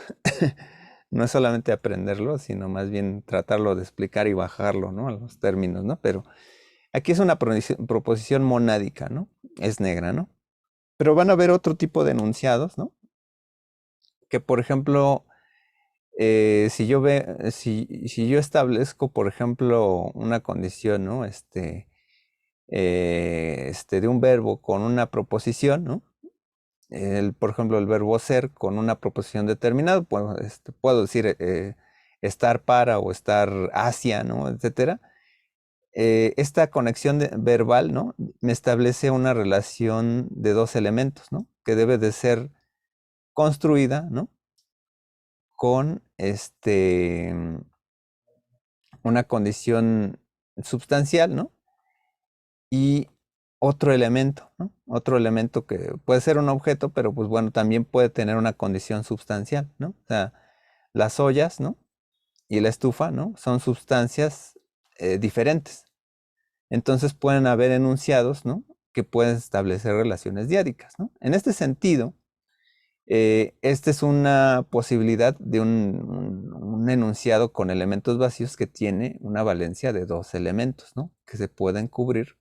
no es solamente aprenderlo, sino más bien tratarlo de explicar y bajarlo, ¿no? A los términos, ¿no? Pero aquí es una proposición monádica, ¿no? Es negra, ¿no? Pero van a haber otro tipo de enunciados, ¿no? Que, por ejemplo, si yo establezco, por ejemplo, una condición, ¿no? de un verbo con una proposición, ¿no? Por ejemplo, el verbo ser con una proposición determinada, puedo decir estar para o estar hacia, ¿no? Etcétera. Esta conexión verbal, ¿no? Me establece una relación de dos elementos, ¿no? Que debe de ser construida, ¿no? Con una condición substancial, ¿no? Y otro elemento, ¿no? Otro elemento que puede ser un objeto, pero pues bueno, también puede tener una condición substancial, ¿no? O sea, las ollas, ¿no? Y la estufa, ¿no? Son sustancias diferentes. Entonces pueden haber enunciados, ¿no? Que pueden establecer relaciones diádicas, ¿no? En este sentido, esta es una posibilidad de un enunciado con elementos vacíos que tiene una valencia de dos elementos, ¿no? Que se pueden cubrir.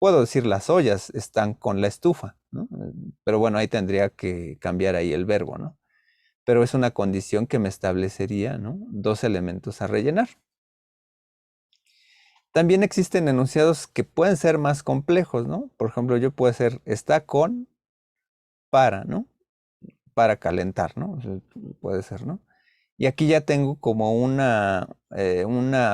Puedo decir las ollas están con la estufa, ¿no? Pero bueno, ahí tendría que cambiar ahí el verbo, ¿no? Pero es una condición que me establecería, ¿no? Dos elementos a rellenar. También existen enunciados que pueden ser más complejos, ¿no? Por ejemplo, yo puedo ser está con para, ¿no? Para calentar, ¿no? Puede ser, ¿no? Y aquí ya tengo como una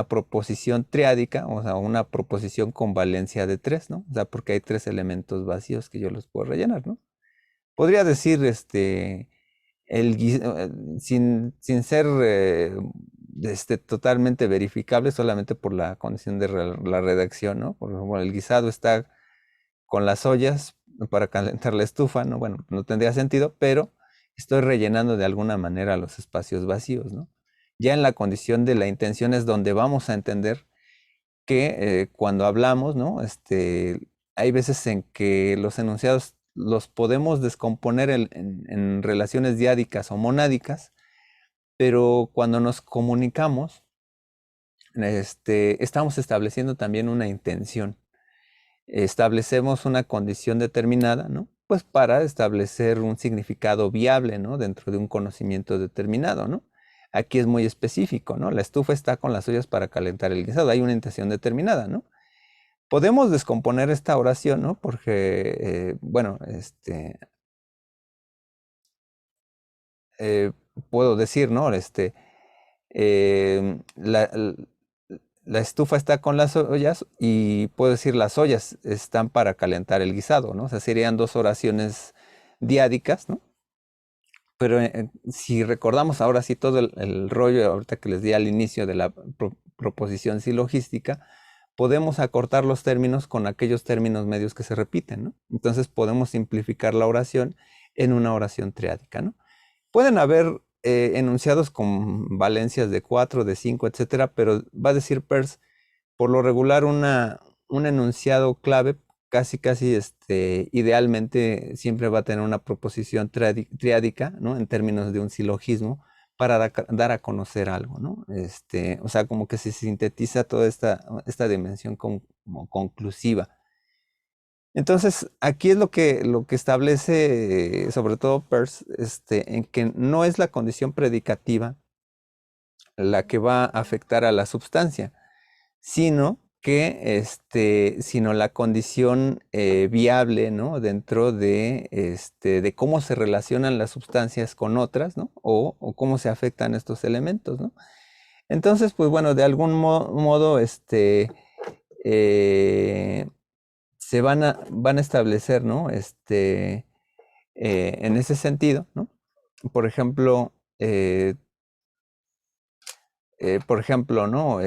proposición triádica, o sea, una proposición con valencia de tres, ¿no? O sea, porque hay tres elementos vacíos que yo los puedo rellenar, ¿no? Podría decir, sin ser totalmente verificable, solamente por la condición de la redacción, ¿no? Por ejemplo, el guisado está con las ollas para calentar la estufa, ¿no? Bueno, no tendría sentido, pero estoy rellenando de alguna manera los espacios vacíos, ¿no? Ya en la condición de la intención es donde vamos a entender que cuando hablamos, ¿no? Hay veces en que los enunciados los podemos descomponer en relaciones diádicas o monádicas, pero cuando nos comunicamos, estamos estableciendo también una intención. Establecemos una condición determinada, ¿no? Pues para establecer un significado viable, ¿no? Dentro de un conocimiento determinado, ¿no? Aquí es muy específico, ¿no? La estufa está con las ollas para calentar el guisado. Hay una intención determinada, ¿no? Podemos descomponer esta oración, ¿no? Porque, bueno, eh, puedo decir, ¿no? Eh, la, l- la estufa está con las ollas y puedo decir las ollas están para calentar el guisado, ¿no? O sea, serían dos oraciones diádicas, ¿no? Pero si recordamos ahora sí todo el rollo ahorita que les di al inicio de la proposición silogística, podemos acortar los términos con aquellos términos medios que se repiten, ¿no? Entonces podemos simplificar la oración en una oración triádica, ¿no? Pueden haber enunciados con valencias de 4, de 5, etcétera, pero va a decir Peirce, por lo regular un enunciado clave casi idealmente siempre va a tener una proposición triádica, ¿no? En términos de un silogismo para dar a conocer algo, ¿no? O sea, como que se sintetiza toda esta dimensión como conclusiva. Entonces, aquí es lo que establece, sobre todo Peirce, en que no es la condición predicativa la que va a afectar a la substancia, sino la condición viable, ¿no? Dentro de cómo se relacionan las sustancias con otras, ¿no? O cómo se afectan estos elementos, ¿no? Entonces, pues bueno, de algún modo, eh, se van a establecer, ¿no? En ese sentido, ¿no? Por ejemplo, ¿no?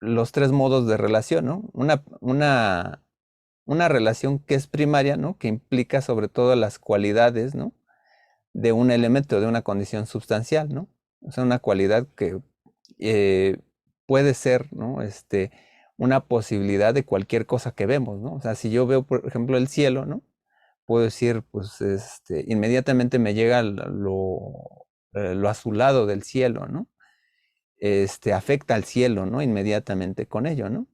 Los tres modos de relación, ¿no? Una relación que es primaria, ¿no? Que implica sobre todo las cualidades, ¿no? De un elemento, de una condición sustancial, ¿no? O sea, una cualidad que eh, puede ser, ¿no? Una posibilidad de cualquier cosa que vemos, ¿no? O sea, si yo veo, por ejemplo, el cielo, ¿no? Puedo decir, pues, inmediatamente me llega lo azulado del cielo, ¿no? Afecta al cielo, ¿no? Inmediatamente con ello, ¿no?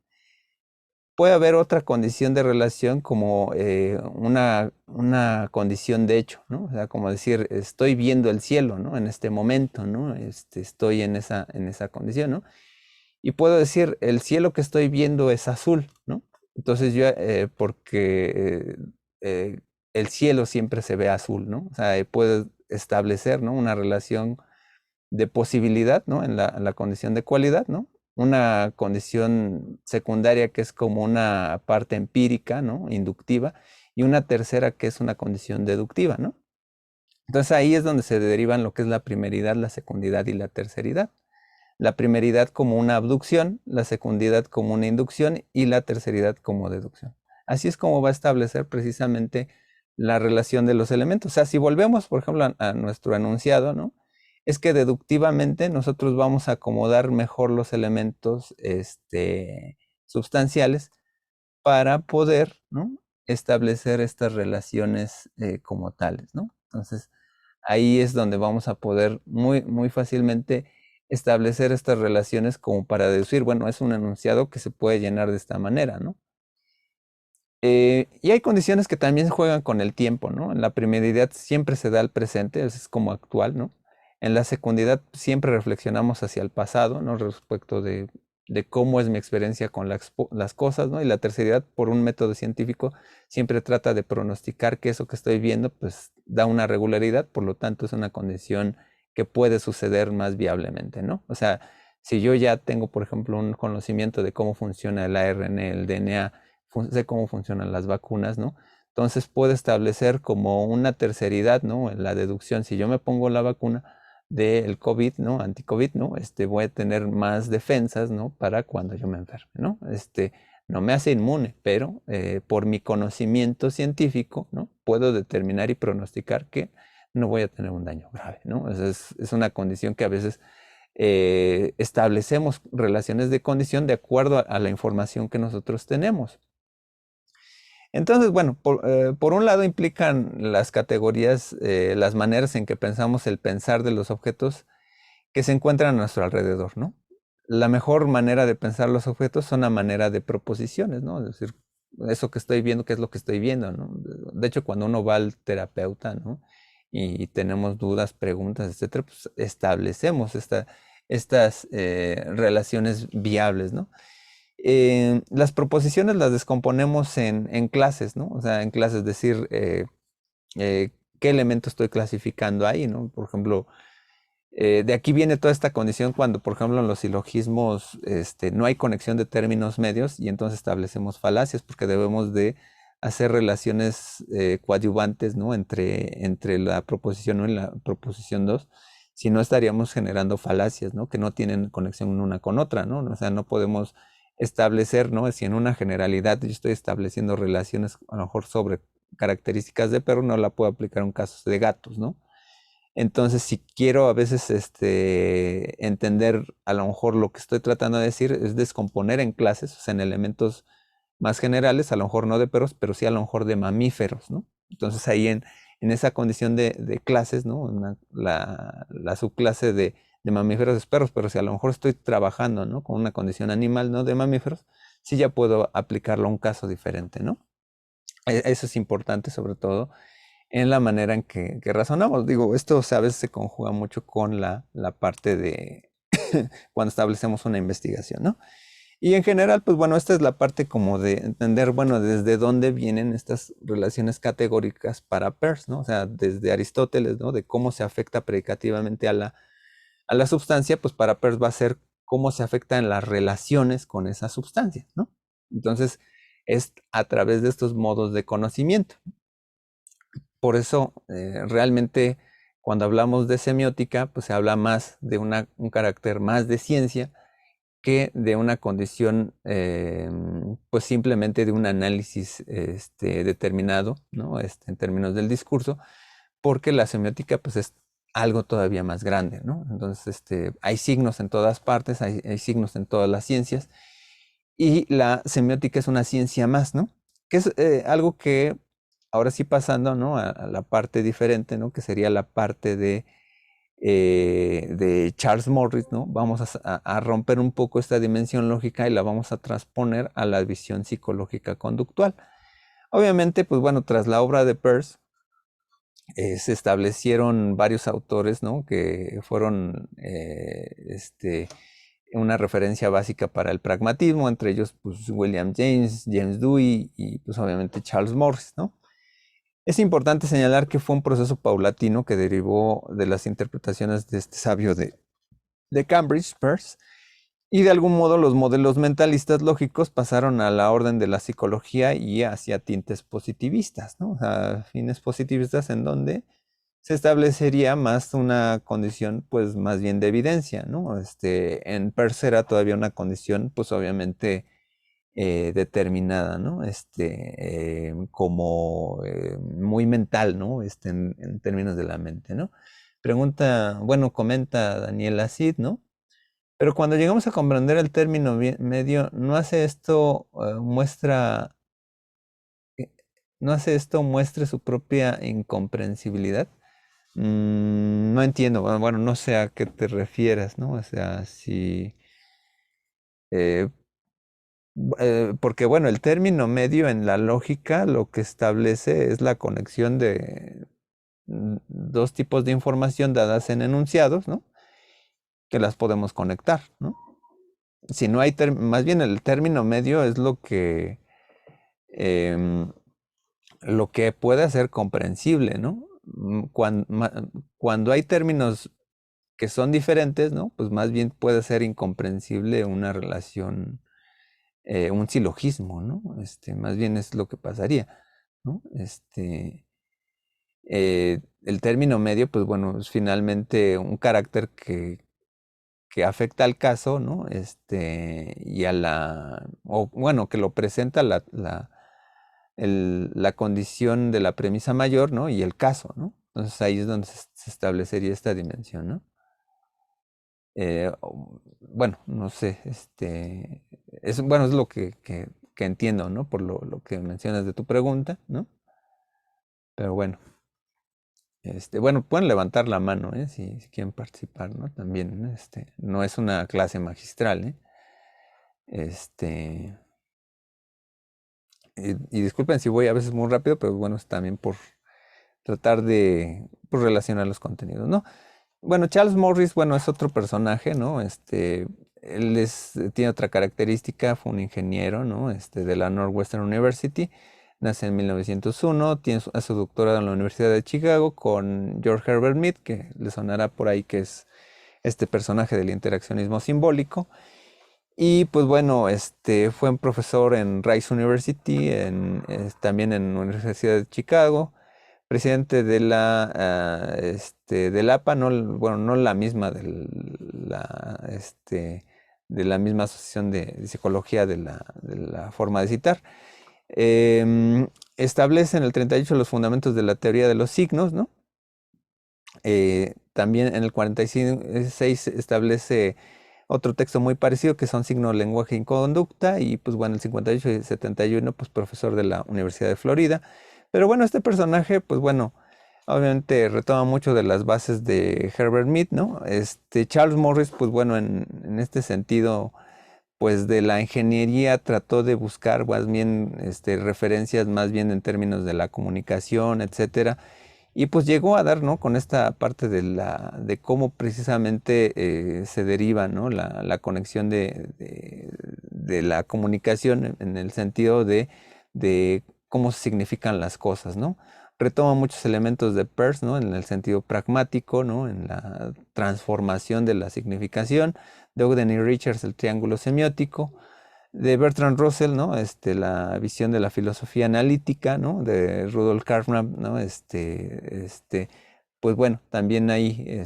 Puede haber otra condición de relación como una condición de hecho, ¿no? O sea, como decir, estoy viendo el cielo, ¿no? En este momento, ¿no? Estoy en esa condición, ¿no? Y puedo decir, el cielo que estoy viendo es azul, ¿no? Entonces porque el cielo siempre se ve azul, ¿no? O sea, puedes establecer, ¿no? Una relación de posibilidad, ¿no? En la condición de cualidad, ¿no? Una condición secundaria que es como una parte empírica, ¿no? Inductiva, y una tercera que es una condición deductiva, ¿no? Entonces ahí es donde se derivan lo que es la primeridad, la secundidad y la terceridad. La primeridad como una abducción, la secundidad como una inducción y la terceridad como deducción. Así es como va a establecer precisamente la relación de los elementos. O sea, si volvemos, por ejemplo, a nuestro enunciado, ¿no? Es que deductivamente nosotros vamos a acomodar mejor los elementos substanciales para poder, ¿no? Establecer estas relaciones como tales, ¿no? Entonces, ahí es donde vamos a poder muy fácilmente establecer estas relaciones como para decir, bueno, es un enunciado que se puede llenar de esta manera, ¿no? Y hay condiciones que también juegan con el tiempo, ¿no? En la primeridad siempre se da el presente, es como actual, ¿no? En la secundidad siempre reflexionamos hacia el pasado, ¿no? Respecto de cómo es mi experiencia con las cosas, ¿no? Y la terceridad, por un método científico, siempre trata de pronosticar que eso que estoy viendo, pues da una regularidad, por lo tanto es una condición que puede suceder más viablemente, ¿no? O sea, si yo ya tengo, por ejemplo, un conocimiento de cómo funciona el ARN, el DNA, sé cómo funcionan las vacunas, ¿no? Entonces puedo establecer como una terceridad, ¿no? En la deducción, si yo me pongo la vacuna del COVID, ¿no? Anti-COVID, ¿no? Voy a tener más defensas, ¿no? Para cuando yo me enferme, ¿no? No me hace inmune, pero por mi conocimiento científico, ¿no? Puedo determinar y pronosticar que no voy a tener un daño grave, ¿no? Es una condición que a veces establecemos relaciones de condición de acuerdo a la información que nosotros tenemos. Entonces, bueno, por un lado implican las categorías, las maneras en que pensamos el pensar de los objetos que se encuentran a nuestro alrededor, ¿no? La mejor manera de pensar los objetos son a manera de proposiciones, ¿no? Es decir, eso que estoy viendo, ¿qué es lo que estoy viendo, ¿no? De hecho, cuando uno va al terapeuta, ¿no? Y tenemos dudas, preguntas, etcétera, pues establecemos estas relaciones viables, ¿no? Las proposiciones las descomponemos en clases, ¿no? O sea, en clases, decir, qué elemento estoy clasificando ahí, ¿no? Por ejemplo, de aquí viene toda esta condición cuando, por ejemplo, en los silogismos no hay conexión de términos medios y entonces establecemos falacias porque debemos de hacer relaciones coadyuvantes, ¿no? Entre la proposición 1 y la proposición 2. Si no estaríamos generando falacias, ¿no? Que no tienen conexión una con otra, ¿no? O sea, no podemos establecer, ¿no? Si en una generalidad yo estoy estableciendo relaciones a lo mejor sobre características de perro, no la puedo aplicar en casos de gatos, ¿no? Entonces, si quiero a veces entender a lo mejor lo que estoy tratando de decir, es descomponer en clases, o sea, en elementos más generales, a lo mejor no de perros, pero sí a lo mejor de mamíferos, ¿no? Entonces ahí en esa condición de clases, ¿no? La subclase de mamíferos es perros, pero si a lo mejor estoy trabajando, ¿no? Con una condición animal, ¿no? De mamíferos, sí ya puedo aplicarlo a un caso diferente, ¿no? Eso es importante sobre todo en la manera en que razonamos. Digo, esto o sea, a veces se conjuga mucho con la parte de cuando establecemos una investigación, ¿no? Y en general, pues bueno, esta es la parte como de entender, bueno, desde dónde vienen estas relaciones categóricas para pairs, ¿no? O sea, desde Aristóteles, ¿no? De cómo se afecta predicativamente a la sustancia, pues para pairs va a ser cómo se afectan las relaciones con esa sustancia, ¿no? Entonces, es a través de estos modos de conocimiento. Por eso, realmente, cuando hablamos de semiótica, pues se habla más de un carácter más de ciencia que de una condición, pues simplemente de un análisis determinado, ¿no? En términos del discurso, porque la semiótica, pues es algo todavía más grande, ¿no? Entonces, hay signos en todas partes, hay signos en todas las ciencias, y la semiótica es una ciencia más, ¿no? Que es algo que ahora sí pasando, ¿no? A la parte diferente, ¿no? Que sería la parte de Charles Morris, ¿no? Vamos a romper un poco esta dimensión lógica y la vamos a transponer a la visión psicológica conductual. Obviamente, pues bueno, tras la obra de Peirce, se establecieron varios autores, ¿no? Que fueron una referencia básica para el pragmatismo, entre ellos pues William James, James Dewey y pues obviamente Charles Morris, ¿no? Es importante señalar que fue un proceso paulatino que derivó de las interpretaciones de este sabio de Cambridge, Peirce, y de algún modo los modelos mentalistas lógicos pasaron a la orden de la psicología y hacia tintes positivistas, ¿no? O sea, fines positivistas en donde se establecería más una condición, pues más bien de evidencia, ¿no? En Peirce era todavía una condición, pues obviamente determinada, ¿no? Como muy mental, ¿no? En términos de la mente, ¿no? Pregunta, bueno, comenta Daniela Cid, ¿no? Pero cuando llegamos a comprender el término medio, ¿no hace esto eh, no hace esto muestre su propia incomprensibilidad? No entiendo, bueno, no sé a qué te refieras, ¿no? O sea, si eh, porque bueno, el término medio en la lógica lo que establece es la conexión de dos tipos de información dadas en enunciados, ¿no? Que las podemos conectar, ¿no? Si no hay, más bien el término medio es em, lo que puede hacer comprensible, ¿no? Cuando hay términos que son diferentes, ¿no? Pues más bien puede ser incomprensible una relación, un silogismo, ¿no? Más bien es lo que pasaría, ¿no? El término medio, pues bueno, es finalmente un carácter que afecta al caso, ¿no? Y a o bueno, que lo presenta la condición de la premisa mayor, ¿no? Y el caso, ¿no? Entonces ahí es donde se establecería esta dimensión, ¿no? Bueno, no sé, bueno, es lo que entiendo, ¿no? Por lo que mencionas de tu pregunta, ¿no? Pero bueno, bueno, pueden levantar la mano, ¿eh? Si quieren participar, ¿no? También, ¿no? No es una clase magistral, ¿eh? Este, y disculpen si voy a veces muy rápido, pero bueno, es también por tratar de pues, relacionar los contenidos, ¿no? Bueno, Charles Morris, bueno, es otro personaje, ¿no? Él tiene otra característica, fue un ingeniero, ¿no? De la Northwestern University, nace en 1901, tiene su doctorado en la Universidad de Chicago con George Herbert Mead, que le sonará por ahí que es este personaje del interaccionismo simbólico. Y pues bueno, fue un profesor en Rice University, también en la Universidad de Chicago, presidente de del APA, no, bueno, no la misma, de la misma asociación de psicología de la forma de citar. Establece en el 38 los fundamentos de la teoría de los signos, ¿no? También en el 46 establece otro texto muy parecido que son signo, lenguaje y conducta, y pues bueno, el 58 y 71, pues profesor de la Universidad de Florida. Pero bueno, este personaje, pues bueno, obviamente retoma mucho de las bases de Herbert Mead, ¿no? Charles Morris, pues bueno, en este sentido, pues de la ingeniería trató de buscar más bien referencias más bien en términos de la comunicación, etcétera. Y pues llegó a dar, ¿no? Con esta parte de cómo precisamente se deriva, ¿no? La conexión de la comunicación en el sentido de cómo se significan las cosas, ¿no? Retoma muchos elementos de Peirce, ¿no? En el sentido pragmático, ¿no? En la transformación de la significación, de Ogden y Richards, el triángulo semiótico, de Bertrand Russell, ¿no? La visión de la filosofía analítica, ¿no? De Rudolf Carnap, ¿no? Pues bueno, también hay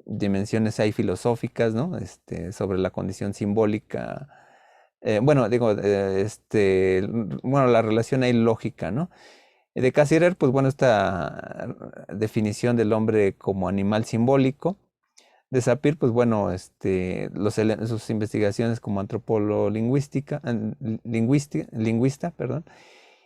dimensiones ahí filosóficas, ¿no? Sobre la condición simbólica. Bueno, digo, bueno, la relación ahí lógica, ¿no? De Cassirer, pues bueno, esta definición del hombre como animal simbólico. De Sapir, pues bueno, sus investigaciones como antropólogo lingüista, perdón,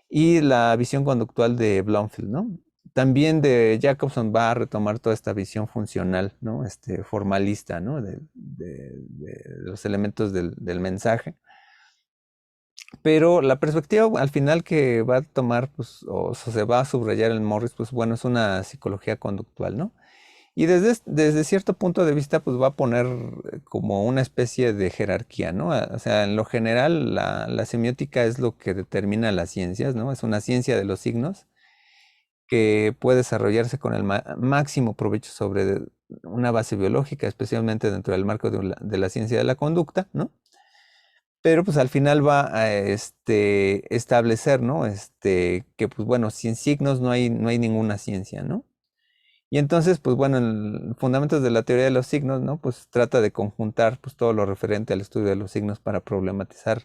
y la visión conductual de Blomfield, ¿no? También de Jacobson va a retomar toda esta visión funcional, ¿no? Formalista, ¿no? De los elementos del mensaje. Pero la perspectiva al final que va a tomar, pues, o se va a subrayar en Morris, pues bueno, es una psicología conductual, ¿no? Y desde cierto punto de vista, pues va a poner como una especie de jerarquía, ¿no? O sea, en lo general, la semiótica es lo que determina las ciencias, ¿no? Es una ciencia de los signos que puede desarrollarse con el máximo provecho sobre una base biológica, especialmente dentro del marco de la ciencia de la conducta, ¿no? Pero pues al final va a establecer, ¿no? Que pues bueno, sin signos no hay ninguna ciencia, ¿no? Y entonces, pues bueno, en Fundamentos de la Teoría de los Signos, ¿no? Pues trata de conjuntar pues todo lo referente al estudio de los signos para problematizar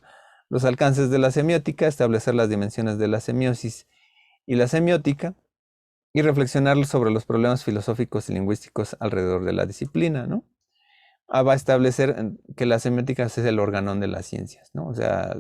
los alcances de la semiótica, establecer las dimensiones de la semiosis y la semiótica, y reflexionar sobre los problemas filosóficos y lingüísticos alrededor de la disciplina, ¿no? Va a establecer que la semiótica es el organón de las ciencias, ¿no? O sea,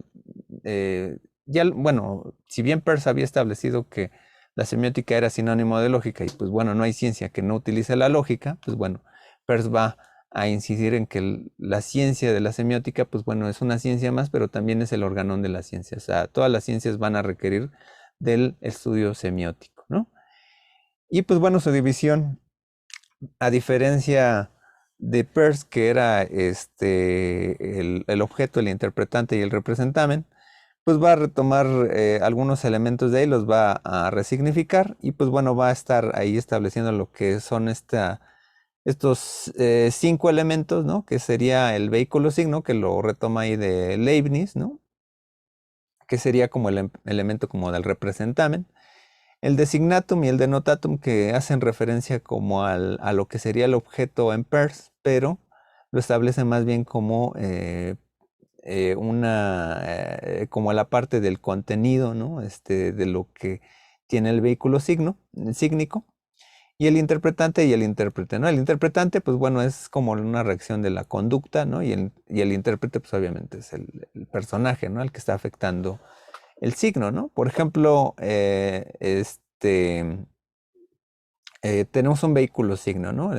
ya, bueno, si bien Peirce había establecido que la semiótica era sinónimo de lógica y pues bueno, no hay ciencia que no utilice la lógica, pues bueno, Peirce va a incidir en que la ciencia de la semiótica, pues bueno, es una ciencia más, pero también es el organón de la ciencia. O sea, todas las ciencias van a requerir del estudio semiótico, ¿no? Y pues bueno, su división, a diferencia de Peirce, que era el objeto, el interpretante y el representamen, pues va a retomar algunos elementos de ahí, los va a resignificar y pues bueno, va a estar ahí estableciendo lo que son estos 5 elementos, ¿no? Que sería el vehículo signo, que lo retoma ahí de Leibniz, ¿no? Que sería como el elemento como del representamen. El designatum y el denotatum, que hacen referencia como a lo que sería el objeto en Peirce, pero lo establece más bien como como la parte del contenido, ¿no? De lo que tiene el vehículo sígnico, y el interpretante y el intérprete, ¿no? El interpretante, pues bueno, es como una reacción de la conducta, ¿no? Y el intérprete, pues obviamente es el personaje, ¿no? El que está afectando el signo, ¿no? Por ejemplo, tenemos un vehículo signo, ¿no?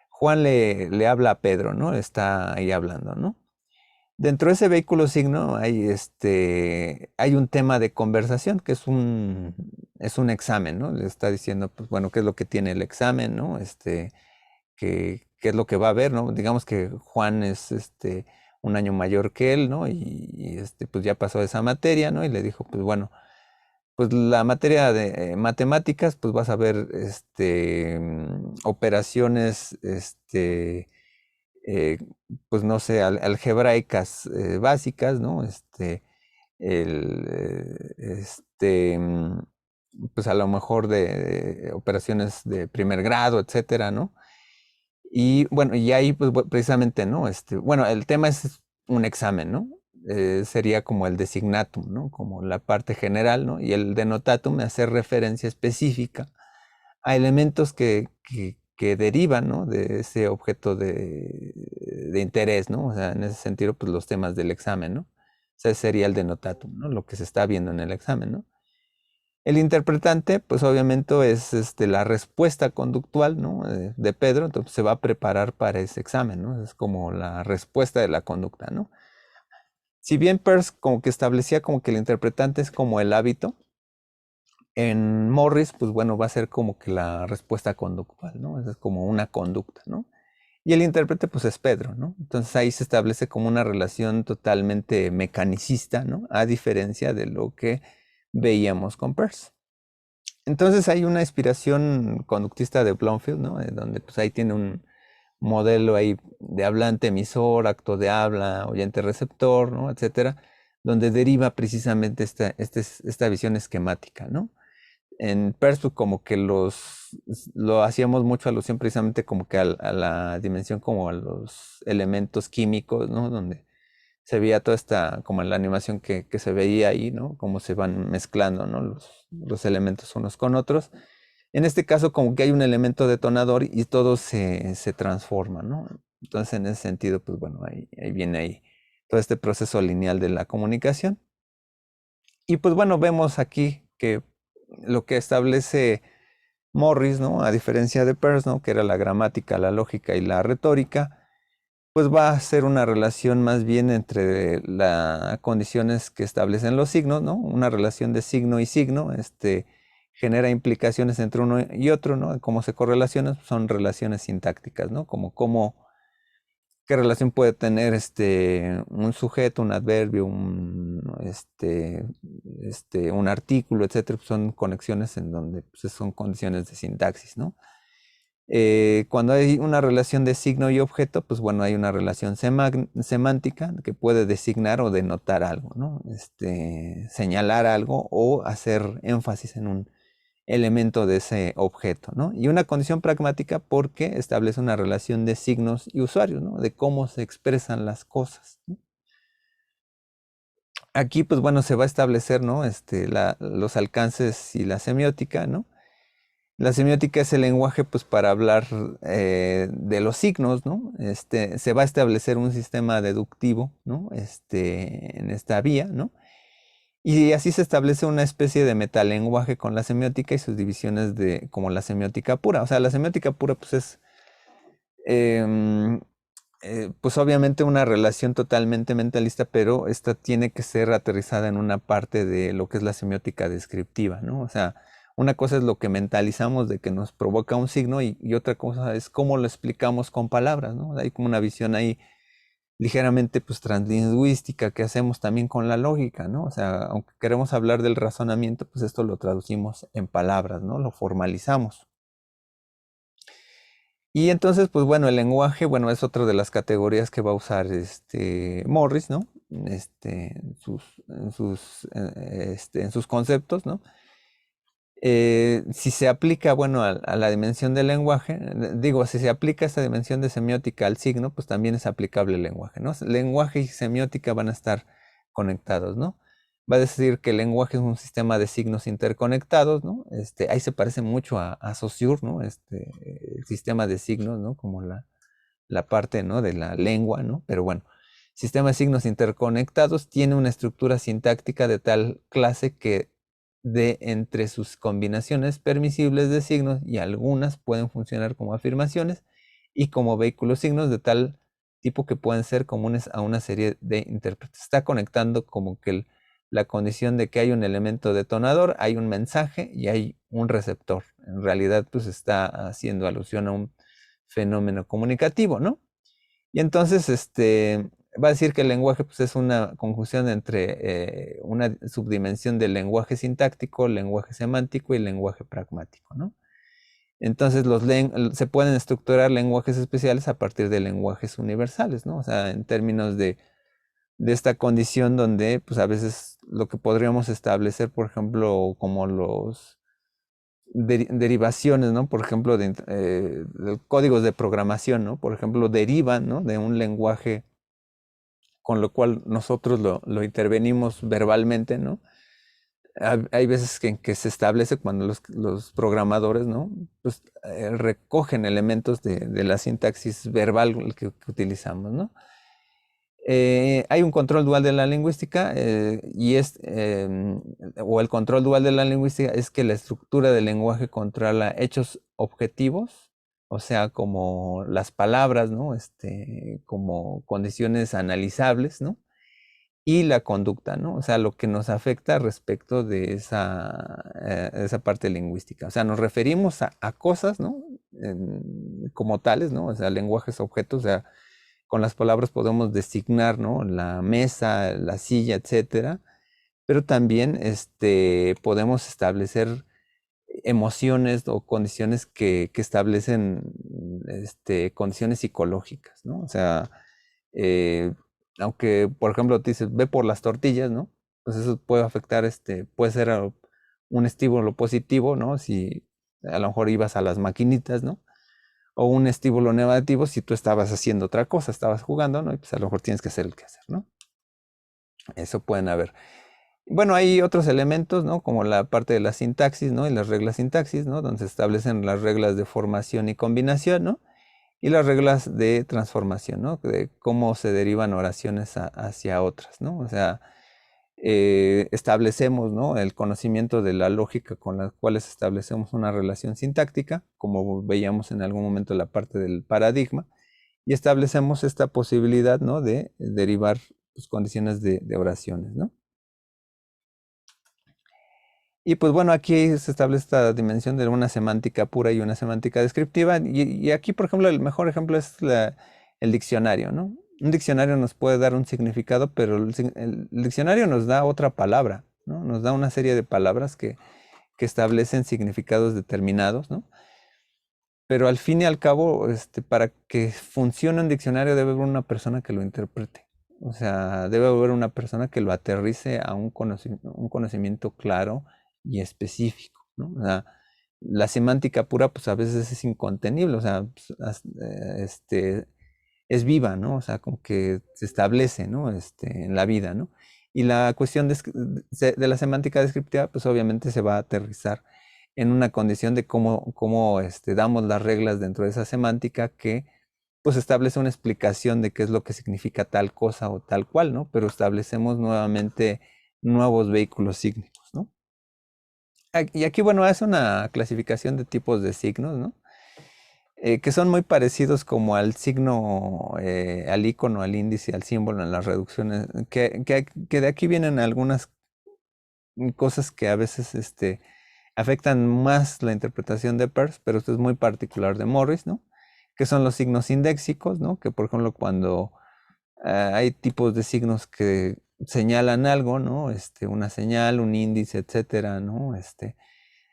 Juan le habla a Pedro, ¿no? Está ahí hablando, ¿no? Dentro de ese vehículo signo hay un tema de conversación que es un examen, ¿no? Le está diciendo, pues bueno, qué es lo que tiene el examen, ¿no? Qué es lo que va a ver, ¿no? Digamos que Juan es un año mayor que él, ¿no? Y pues ya pasó esa materia, ¿no? Y le dijo, pues bueno, pues la materia de matemáticas, pues vas a ver operaciones, eh, pues no sé, algebraicas básicas, ¿no? El, pues a lo mejor de operaciones de primer grado, etcétera, ¿no? Y bueno, y ahí pues precisamente, ¿no? Bueno, el tema es un examen, ¿no? Sería como el designatum, ¿no? Como la parte general, ¿no? Y el denotatum hace referencia específica a elementos que derivan, ¿no? De ese objeto de interés, ¿no? O sea, en ese sentido, pues los temas del examen, ¿no? O sea, ese sería el denotatum, ¿no? Lo que se está viendo en el examen, ¿no? El interpretante, pues obviamente es la respuesta conductual, ¿no? De Pedro, entonces se va a preparar para ese examen, ¿no? Es como la respuesta de la conducta, ¿no? Si bien Peirce como que establecía como que el interpretante es como el hábito, en Morris, pues bueno, va a ser como que la respuesta conductual, ¿no? Es como una conducta, ¿no? Y el intérprete, pues es Pedro, ¿no? Entonces ahí se establece como una relación totalmente mecanicista, ¿no? A diferencia de lo que veíamos con Peirce. Entonces hay una inspiración conductista de Bloomfield, ¿no? Donde pues ahí tiene un modelo ahí de hablante emisor, acto de habla, oyente receptor, ¿no? Etcétera, donde deriva precisamente esta visión esquemática, ¿no? En Perspective como que lo hacíamos mucho alusión precisamente como que a la dimensión como a los elementos químicos, ¿no? Donde se veía toda esta, como en la animación que se veía ahí, ¿no? Cómo se van mezclando, ¿no? Los elementos unos con otros. En este caso como que hay un elemento detonador y todo se transforma, ¿no? Entonces en ese sentido, pues bueno, ahí viene ahí todo este proceso lineal de la comunicación. Y pues bueno, vemos aquí que lo que establece Morris, ¿no? A diferencia de Peirce, ¿no? Que era la gramática, la lógica y la retórica, pues va a ser una relación más bien entre las condiciones que establecen los signos, ¿no? Una relación de signo y signo, genera implicaciones entre uno y otro, ¿no? Cómo se correlacionan, son relaciones sintácticas, ¿no? ¿Qué relación puede tener un sujeto, un adverbio, un artículo, etcétera? Pues son conexiones en donde pues, son condiciones de sintaxis, ¿no? Cuando hay una relación de signo y objeto, pues bueno, hay una relación semántica que puede designar o denotar algo, ¿no? Señalar algo o hacer énfasis en un elemento de ese objeto, ¿no? Y una condición pragmática porque establece una relación de signos y usuarios, ¿no? De cómo se expresan las cosas, ¿no? Aquí, pues bueno, se va a establecer, ¿no? Los alcances y la semiótica, ¿no? La semiótica es el lenguaje, pues, para hablar de los signos, ¿no? Se va a establecer un sistema deductivo, ¿no? En esta vía, ¿no? Y así se establece una especie de metalenguaje con la semiótica y sus divisiones como la semiótica pura. O sea, la semiótica pura, pues, es, em, pues, obviamente una relación totalmente mentalista, pero esta tiene que ser aterrizada en una parte de lo que es la semiótica descriptiva, ¿no? O sea, una cosa es lo que mentalizamos de que nos provoca un signo y otra cosa es cómo lo explicamos con palabras, ¿no? Hay como una visión ahí ligeramente pues translingüística que hacemos también con la lógica, ¿no? O sea, aunque queremos hablar del razonamiento, pues esto lo traducimos en palabras, ¿no? Lo formalizamos. Y entonces, pues bueno, el lenguaje, bueno, es otra de las categorías que va a usar Morris, ¿no? En sus conceptos, ¿no? Si se aplica, bueno, a la dimensión del lenguaje, digo, si se aplica esta dimensión de semiótica al signo, pues también es aplicable el lenguaje, ¿no? Lenguaje y semiótica van a estar conectados, ¿no? Va a decir que el lenguaje es un sistema de signos interconectados, ¿no? Ahí se parece mucho a Saussure, ¿no? El sistema de signos, ¿no? Como la parte, ¿no? De la lengua, ¿no? Pero bueno, sistema de signos interconectados tiene una estructura sintáctica de tal clase que de entre sus combinaciones permisibles de signos y algunas pueden funcionar como afirmaciones y como vehículos signos de tal tipo que pueden ser comunes a una serie de intérpretes. Está conectando como que la condición de que hay un elemento detonador, hay un mensaje y hay un receptor. En realidad, pues está haciendo alusión a un fenómeno comunicativo, ¿no? Y entonces, va a decir que el lenguaje pues, es una conjunción entre una subdimensión del lenguaje sintáctico, lenguaje semántico y lenguaje pragmático, ¿no? Entonces, se pueden estructurar lenguajes especiales a partir de lenguajes universales, ¿no? O sea, en términos de esta condición donde, pues, a veces lo que podríamos establecer, por ejemplo, como los derivaciones, ¿no? Por ejemplo, de códigos de programación, ¿no? Por ejemplo, derivan, ¿no? De un lenguaje con lo cual nosotros lo intervenimos verbalmente, ¿no? Hay veces que se establece cuando los programadores, ¿no? Pues recogen elementos de la sintaxis verbal que utilizamos, ¿no? Hay un control dual de la lingüística o el control dual de la lingüística es que la estructura del lenguaje controla hechos objetivos, o sea, como las palabras, ¿no? Como condiciones analizables, ¿no? Y la conducta, ¿no? O sea, lo que nos afecta respecto de esa parte lingüística. O sea, nos referimos a cosas, ¿no? Como tales, ¿no? O sea, lenguajes objetos, o sea, con las palabras podemos designar, ¿no? La mesa, la silla, etcétera, pero también podemos establecer emociones o condiciones que establecen condiciones psicológicas, ¿no? O sea, eh, aunque, por ejemplo, te dices, ve por las tortillas, ¿no? Pues eso puede afectar, puede ser un estímulo positivo, ¿no? Si a lo mejor ibas a las maquinitas, ¿no? O un estímulo negativo si tú estabas haciendo otra cosa, estabas jugando, ¿no? Y pues a lo mejor tienes que hacer el quehacer, ¿no? Eso pueden haber. Bueno, hay otros elementos, ¿no? Como la parte de la sintaxis, ¿no? Y las reglas sintaxis, ¿no? Donde se establecen las reglas de formación y combinación, ¿no? Y las reglas de transformación, ¿no? De cómo se derivan oraciones hacia otras, ¿no? O sea, establecemos, ¿no? El conocimiento de la lógica con las cuales establecemos una relación sintáctica, como veíamos en algún momento la parte del paradigma, y establecemos esta posibilidad, ¿no? De derivar pues, condiciones de oraciones, ¿no? Y pues bueno, aquí se establece esta dimensión de una semántica pura y una semántica descriptiva. Y aquí, por ejemplo, el mejor ejemplo es el diccionario, ¿no? Un diccionario nos puede dar un significado, pero el diccionario nos da otra palabra, ¿no? Nos da una serie de palabras que establecen significados determinados, ¿no? Pero al fin y al cabo, para que funcione un diccionario debe haber una persona que lo interprete. O sea, debe haber una persona que lo aterrice a un conocimiento claro y específico, ¿no? O sea, la semántica pura, pues a veces es incontenible, o sea, pues, es viva, ¿no? O sea, como que se establece, ¿no? En la vida, ¿no? Y la cuestión de la semántica descriptiva, pues obviamente se va a aterrizar en una condición de cómo damos las reglas dentro de esa semántica que pues establece una explicación de qué es lo que significa tal cosa o tal cual, ¿no? Pero establecemos nuevamente nuevos vehículos sígnicos, ¿no? Y aquí, bueno, hace una clasificación de tipos de signos, ¿no? Que son muy parecidos como al signo, al icono, al índice, al símbolo en las reducciones, que de aquí vienen algunas cosas que a veces afectan más la interpretación de Peirce, pero esto es muy particular de Morris, ¿no? Que son los signos indéxicos, ¿no? Que por ejemplo cuando hay tipos de signos que señalan algo, ¿no? Una señal, un índice, etcétera, ¿no?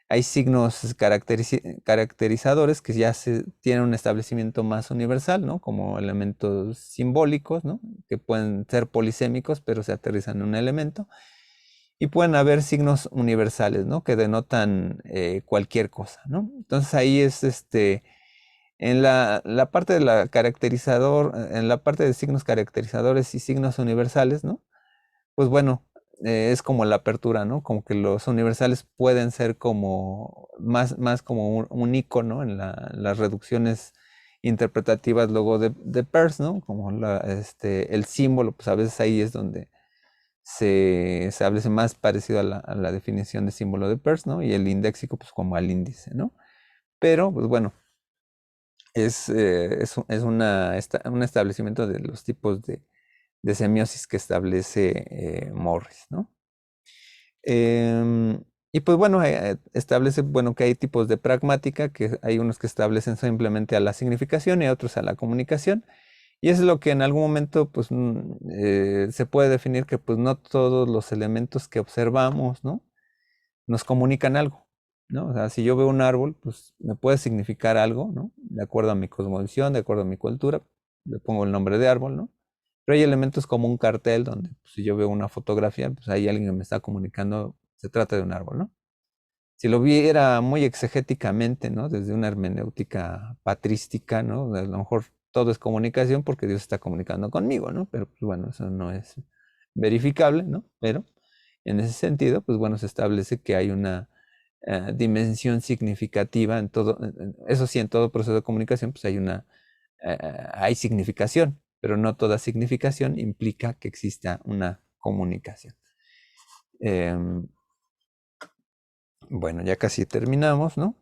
Hay signos caracterizadores que ya tienen un establecimiento más universal, ¿no? Como elementos simbólicos, ¿no? Que pueden ser polisémicos, pero se aterrizan en un elemento. Y pueden haber signos universales, ¿no? Que denotan cualquier cosa, ¿no? Entonces ahí es en la parte de la caracterizador, en la parte de signos caracterizadores y signos universales, ¿no? Pues bueno, es como la apertura, ¿no? Como que los universales pueden ser como más como un icono en las reducciones interpretativas luego de Peirce, ¿no? Como el símbolo, pues a veces ahí es donde se establece más parecido a la definición de símbolo de Peirce, ¿no? Y el indéxico, pues como al índice, ¿no? Pero, pues bueno, es un establecimiento de los tipos de semiosis que establece Morris, ¿no? Y pues bueno, establece, bueno, que hay tipos de pragmática, que hay unos que establecen simplemente a la significación y otros a la comunicación. Y es lo que en algún momento pues, se puede definir que pues no todos los elementos que observamos, ¿no? Nos comunican algo, ¿no? O sea, si yo veo un árbol, pues me puede significar algo, ¿no? De acuerdo a mi cosmovisión, de acuerdo a mi cultura, le pongo el nombre de árbol, ¿no? Pero hay elementos como un cartel donde pues, si yo veo una fotografía, pues ahí alguien me está comunicando, se trata de un árbol, ¿no? Si lo viera muy exegéticamente, ¿no? Desde una hermenéutica patrística, ¿no? A lo mejor todo es comunicación porque Dios está comunicando conmigo, ¿no? Pero pues bueno, eso no es verificable, ¿no? Pero en ese sentido, pues bueno, se establece que hay una dimensión significativa en todo, eso sí, en todo proceso de comunicación, pues hay significación, pero no toda significación implica que exista una comunicación. Bueno, ya casi terminamos, ¿no?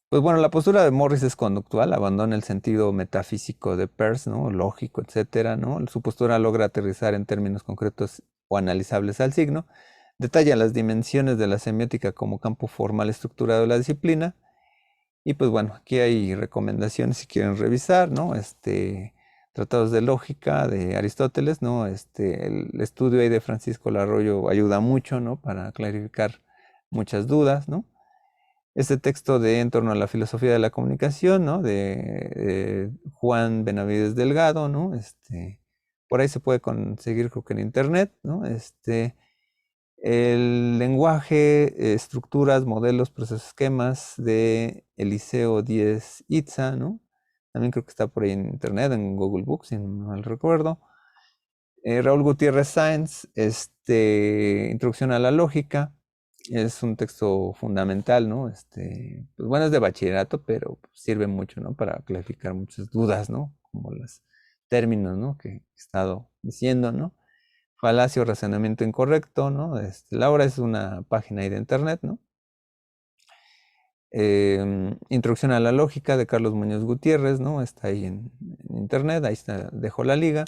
Pues bueno, la postura de Morris es conductual, abandona el sentido metafísico de Peirce, ¿no? Lógico, etcétera, ¿no? Su postura logra aterrizar en términos concretos o analizables al signo, detalla las dimensiones de la semiótica como campo formal estructurado de la disciplina, y pues bueno, aquí hay recomendaciones si quieren revisar, ¿no? Tratados de lógica de Aristóteles, ¿no? El estudio ahí de Francisco Larroyo ayuda mucho, ¿no? Para clarificar muchas dudas, ¿no? Este texto de En torno a la filosofía de la comunicación, ¿no? De Juan Benavides Delgado, ¿no? Por ahí se puede conseguir, creo que en internet, ¿no? El lenguaje, estructuras, modelos, procesos, esquemas de Eliseo Díez Itza, ¿no? También creo que está por ahí en internet, en Google Books, si no mal recuerdo. Raúl Gutiérrez Sáenz, Introducción a la lógica, es un texto fundamental, ¿no? Pues bueno, es de bachillerato, pero sirve mucho, ¿no? Para clarificar muchas dudas, ¿no? Como los términos, ¿no? Que he estado diciendo, ¿no? Falacia o razonamiento incorrecto, ¿no? Laura es una página ahí de internet, ¿no? Introducción a la lógica de Carlos Muñoz Gutiérrez, ¿no? Está ahí en internet, ahí está, dejo la liga.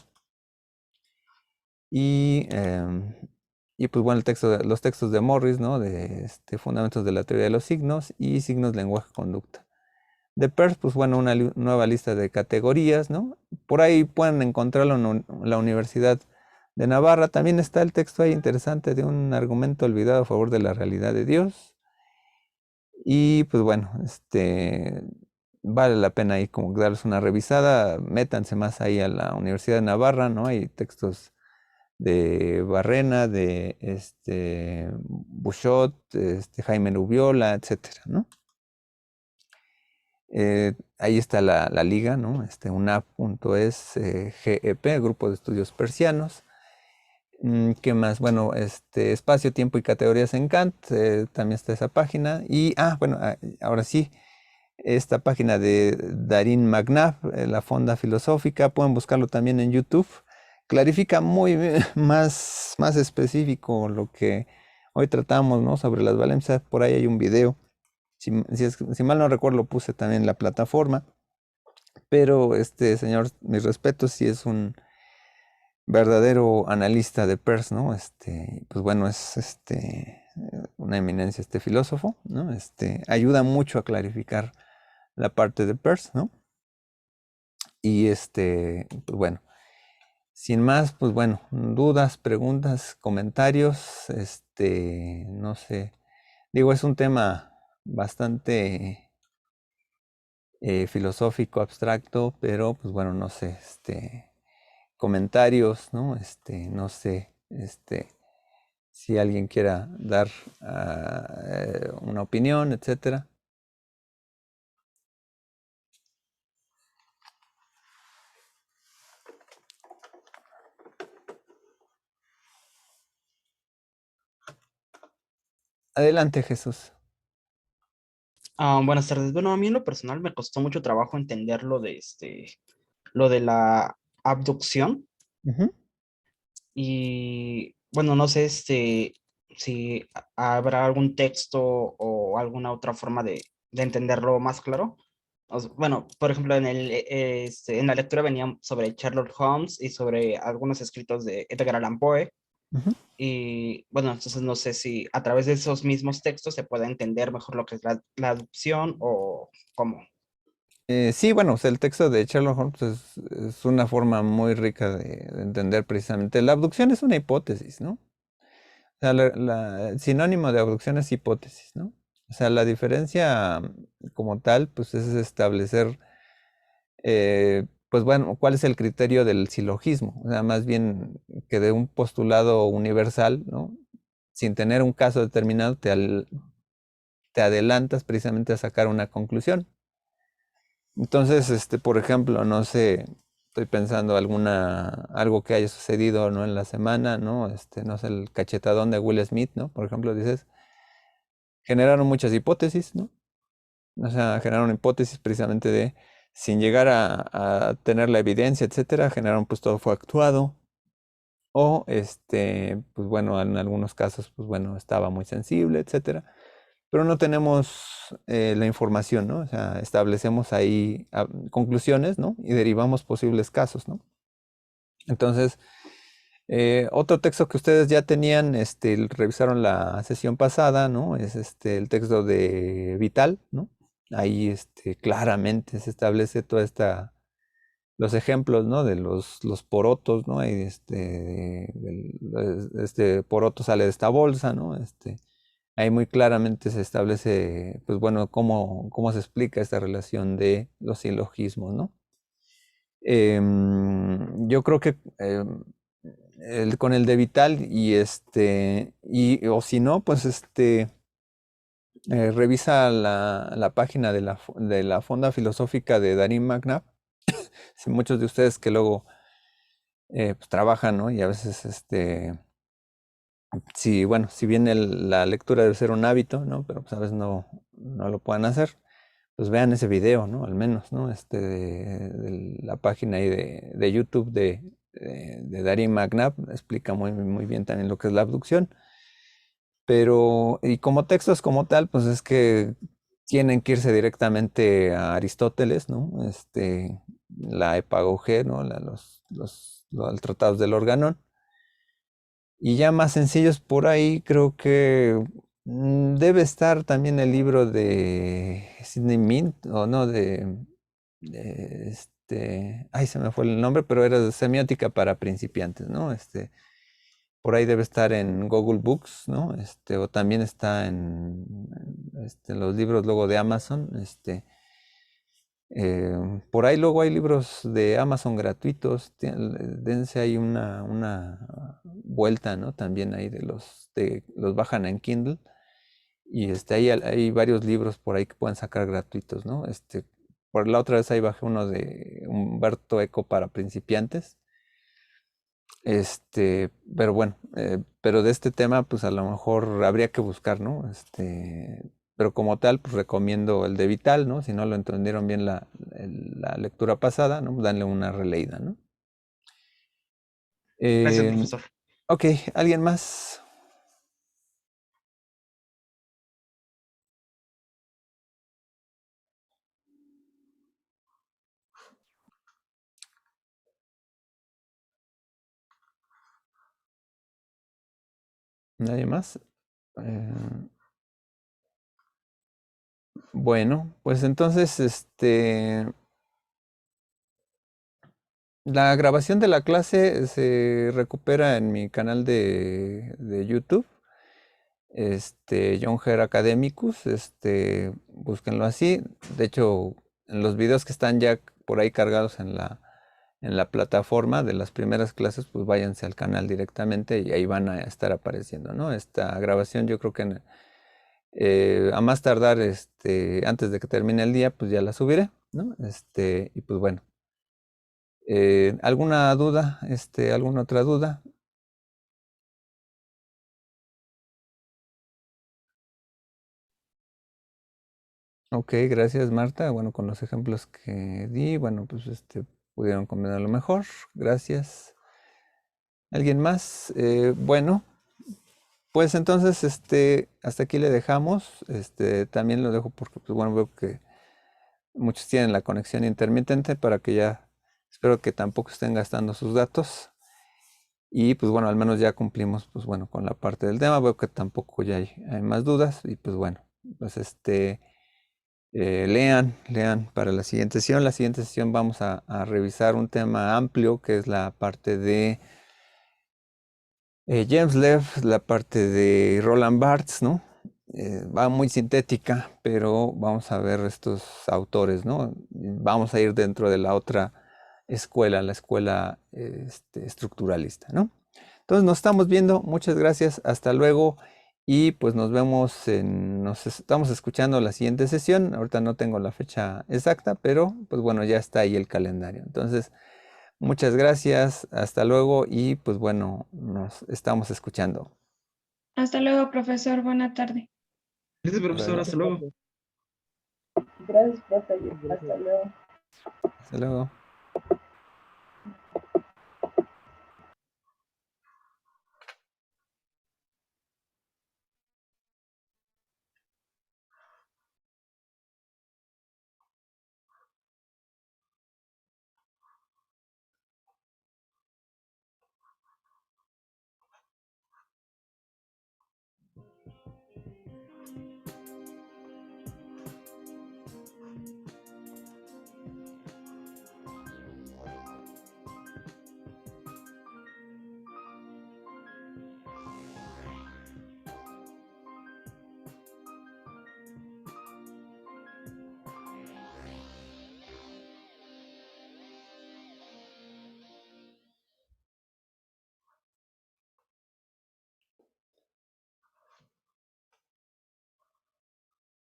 Y Y pues bueno, los textos de Morris, ¿no? De Fundamentos de la Teoría de los Signos y Signos, Lenguaje, Conducta. De Peirce, pues bueno, una nueva lista de categorías, ¿no? Por ahí pueden encontrarlo en la Universidad de Navarra. También está el texto ahí interesante de un argumento olvidado a favor de la realidad de Dios. Y pues bueno, vale la pena ahí como darles una revisada. Métanse más ahí a la Universidad de Navarra, ¿no? Hay textos de Barrena, de Buchot, Jaime Nubiola, etcétera, ¿no? Ahí está la liga, ¿no? UNAP.es, GEP, Grupo de Estudios Persianos. ¿Qué más? Bueno, espacio, tiempo y categorías en Kant, también está esa página. Y, bueno, ahora sí, esta página de Darín Magnaf, la Fonda Filosófica, pueden buscarlo también en YouTube. Clarifica muy bien, más específico lo que hoy tratamos, ¿no? Sobre las valencias. Por ahí hay un video. Si mal no recuerdo, lo puse también en la plataforma. Pero este señor, mis respetos, sí es un verdadero analista de Peirce, ¿no? Pues bueno, es una eminencia este filósofo, ¿no? Ayuda mucho a clarificar la parte de Peirce, ¿no? Y pues bueno, sin más, pues bueno, dudas, preguntas, comentarios, no sé. Digo, es un tema bastante filosófico, abstracto, pero pues bueno, no sé, comentarios, ¿no? No sé, si alguien quiera dar una opinión, etcétera. Adelante, Jesús. Buenas tardes. Bueno, a mí en lo personal me costó mucho trabajo entender lo de la abducción Ujú. y bueno, no sé si habrá algún texto o alguna otra forma de entenderlo más claro. Bueno, por ejemplo, en la lectura venía sobre Sherlock Holmes y sobre algunos escritos de Edgar Allan Poe. Ujú. Y bueno, entonces no sé si a través de esos mismos textos se puede entender mejor lo que es la adopción o cómo. Sí, bueno, o sea, el texto de Sherlock Holmes es una forma muy rica de entender precisamente. La abducción es una hipótesis, ¿no? O sea, el sinónimo de abducción es hipótesis, ¿no? O sea, la diferencia como tal, pues es establecer, pues bueno, cuál es el criterio del silogismo. O sea, más bien que de un postulado universal, ¿no? Sin tener un caso determinado, te adelantas precisamente a sacar una conclusión. Entonces, por ejemplo, no sé, estoy pensando algo que haya sucedido, ¿no? En la semana, ¿no? No sé, el cachetadón de Will Smith, ¿no? Por ejemplo, dices, generaron muchas hipótesis, ¿no? O sea, generaron hipótesis precisamente de, sin llegar a tener la evidencia, etcétera, generaron, pues todo fue actuado. O, pues bueno, en algunos casos, pues bueno, estaba muy sensible, etcétera. Pero no tenemos la información, ¿no? O sea, establecemos ahí conclusiones, ¿no? Y derivamos posibles casos, ¿no? Entonces, otro texto que ustedes ya tenían, revisaron la sesión pasada, ¿no? Es el texto de Vital, ¿no? Ahí, claramente se establece toda los ejemplos, ¿no? De los porotos, ¿no? Y este poroto sale de esta bolsa, ¿no? Ahí muy claramente se establece, pues bueno, cómo se explica esta relación de los silogismos, ¿no? Yo creo que con el de Vital o si no, pues revisa la página de la Fonda Filosófica de Darín Magnaf. Si muchos de ustedes que luego pues trabajan, ¿no? Y a veces sí, bueno, si bien la lectura debe ser un hábito, ¿no? Pero pues a veces no lo pueden hacer, pues vean ese video, ¿no? Al menos, ¿no? De la página ahí de YouTube de Darín Magnaf explica muy bien también lo que es la abducción. Pero, y como textos como tal, pues es que tienen que irse directamente a Aristóteles, ¿no? La Epagogé, ¿no? El Tratados del Organón. Y ya más sencillos por ahí, creo que debe estar también el libro de Sidney Mint, o no, ay, se me fue el nombre, pero era de semiótica para principiantes, ¿no? Por ahí debe estar en Google Books, ¿no? O también está en los libros luego de Amazon, por ahí luego hay libros de Amazon gratuitos. Dense ahí una vuelta, ¿no? También ahí los bajan en Kindle. Y ahí hay varios libros por ahí que pueden sacar gratuitos, ¿no? Por la otra vez ahí bajé uno de Humberto Eco para principiantes. Pero bueno, pero de este tema, pues a lo mejor habría que buscar, ¿no? Pero como tal, pues recomiendo el de Vital, ¿no? Si no lo entendieron bien la lectura pasada, ¿no? Danle una releída, ¿no? Gracias, Eh, profesor. ok, ¿alguien más? ¿Nadie más? Bueno, pues entonces, la grabación de la clase se recupera en mi canal de YouTube, John Her Academicus, búsquenlo así. De hecho, en los videos que están ya por ahí cargados en la plataforma de las primeras clases, pues váyanse al canal directamente y ahí van a estar apareciendo, ¿no? Esta grabación yo creo que a más tardar, antes de que termine el día, pues ya la subiré, ¿no? Y pues bueno. ¿Alguna duda? ¿Alguna otra duda? Ok, gracias Marta. Bueno, con los ejemplos que di, bueno, pues pudieron combinarlo mejor. Gracias. ¿Alguien más? Bueno, pues entonces, hasta aquí le dejamos. También lo dejo porque, pues bueno, veo que muchos tienen la conexión intermitente para que ya, espero que tampoco estén gastando sus datos. Y pues bueno, al menos ya cumplimos, pues bueno, con la parte del tema. Veo que tampoco ya hay más dudas. Y pues bueno, pues lean para la siguiente sesión. La siguiente sesión vamos a revisar un tema amplio que es la parte de James Lev, la parte de Roland Barthes, ¿no? Va muy sintética, pero vamos a ver estos autores, ¿no? Vamos a ir dentro de la otra escuela, la escuela estructuralista, ¿no? Entonces nos estamos viendo, muchas gracias, hasta luego y pues nos estamos escuchando la siguiente sesión. Ahorita no tengo la fecha exacta, pero pues bueno, ya está ahí el calendario. Entonces, muchas gracias, hasta luego y pues bueno, nos estamos escuchando. Hasta luego, profesor. Buena tarde. Gracias, profesor. Hasta luego. Gracias, profe. Hasta luego. Hasta luego.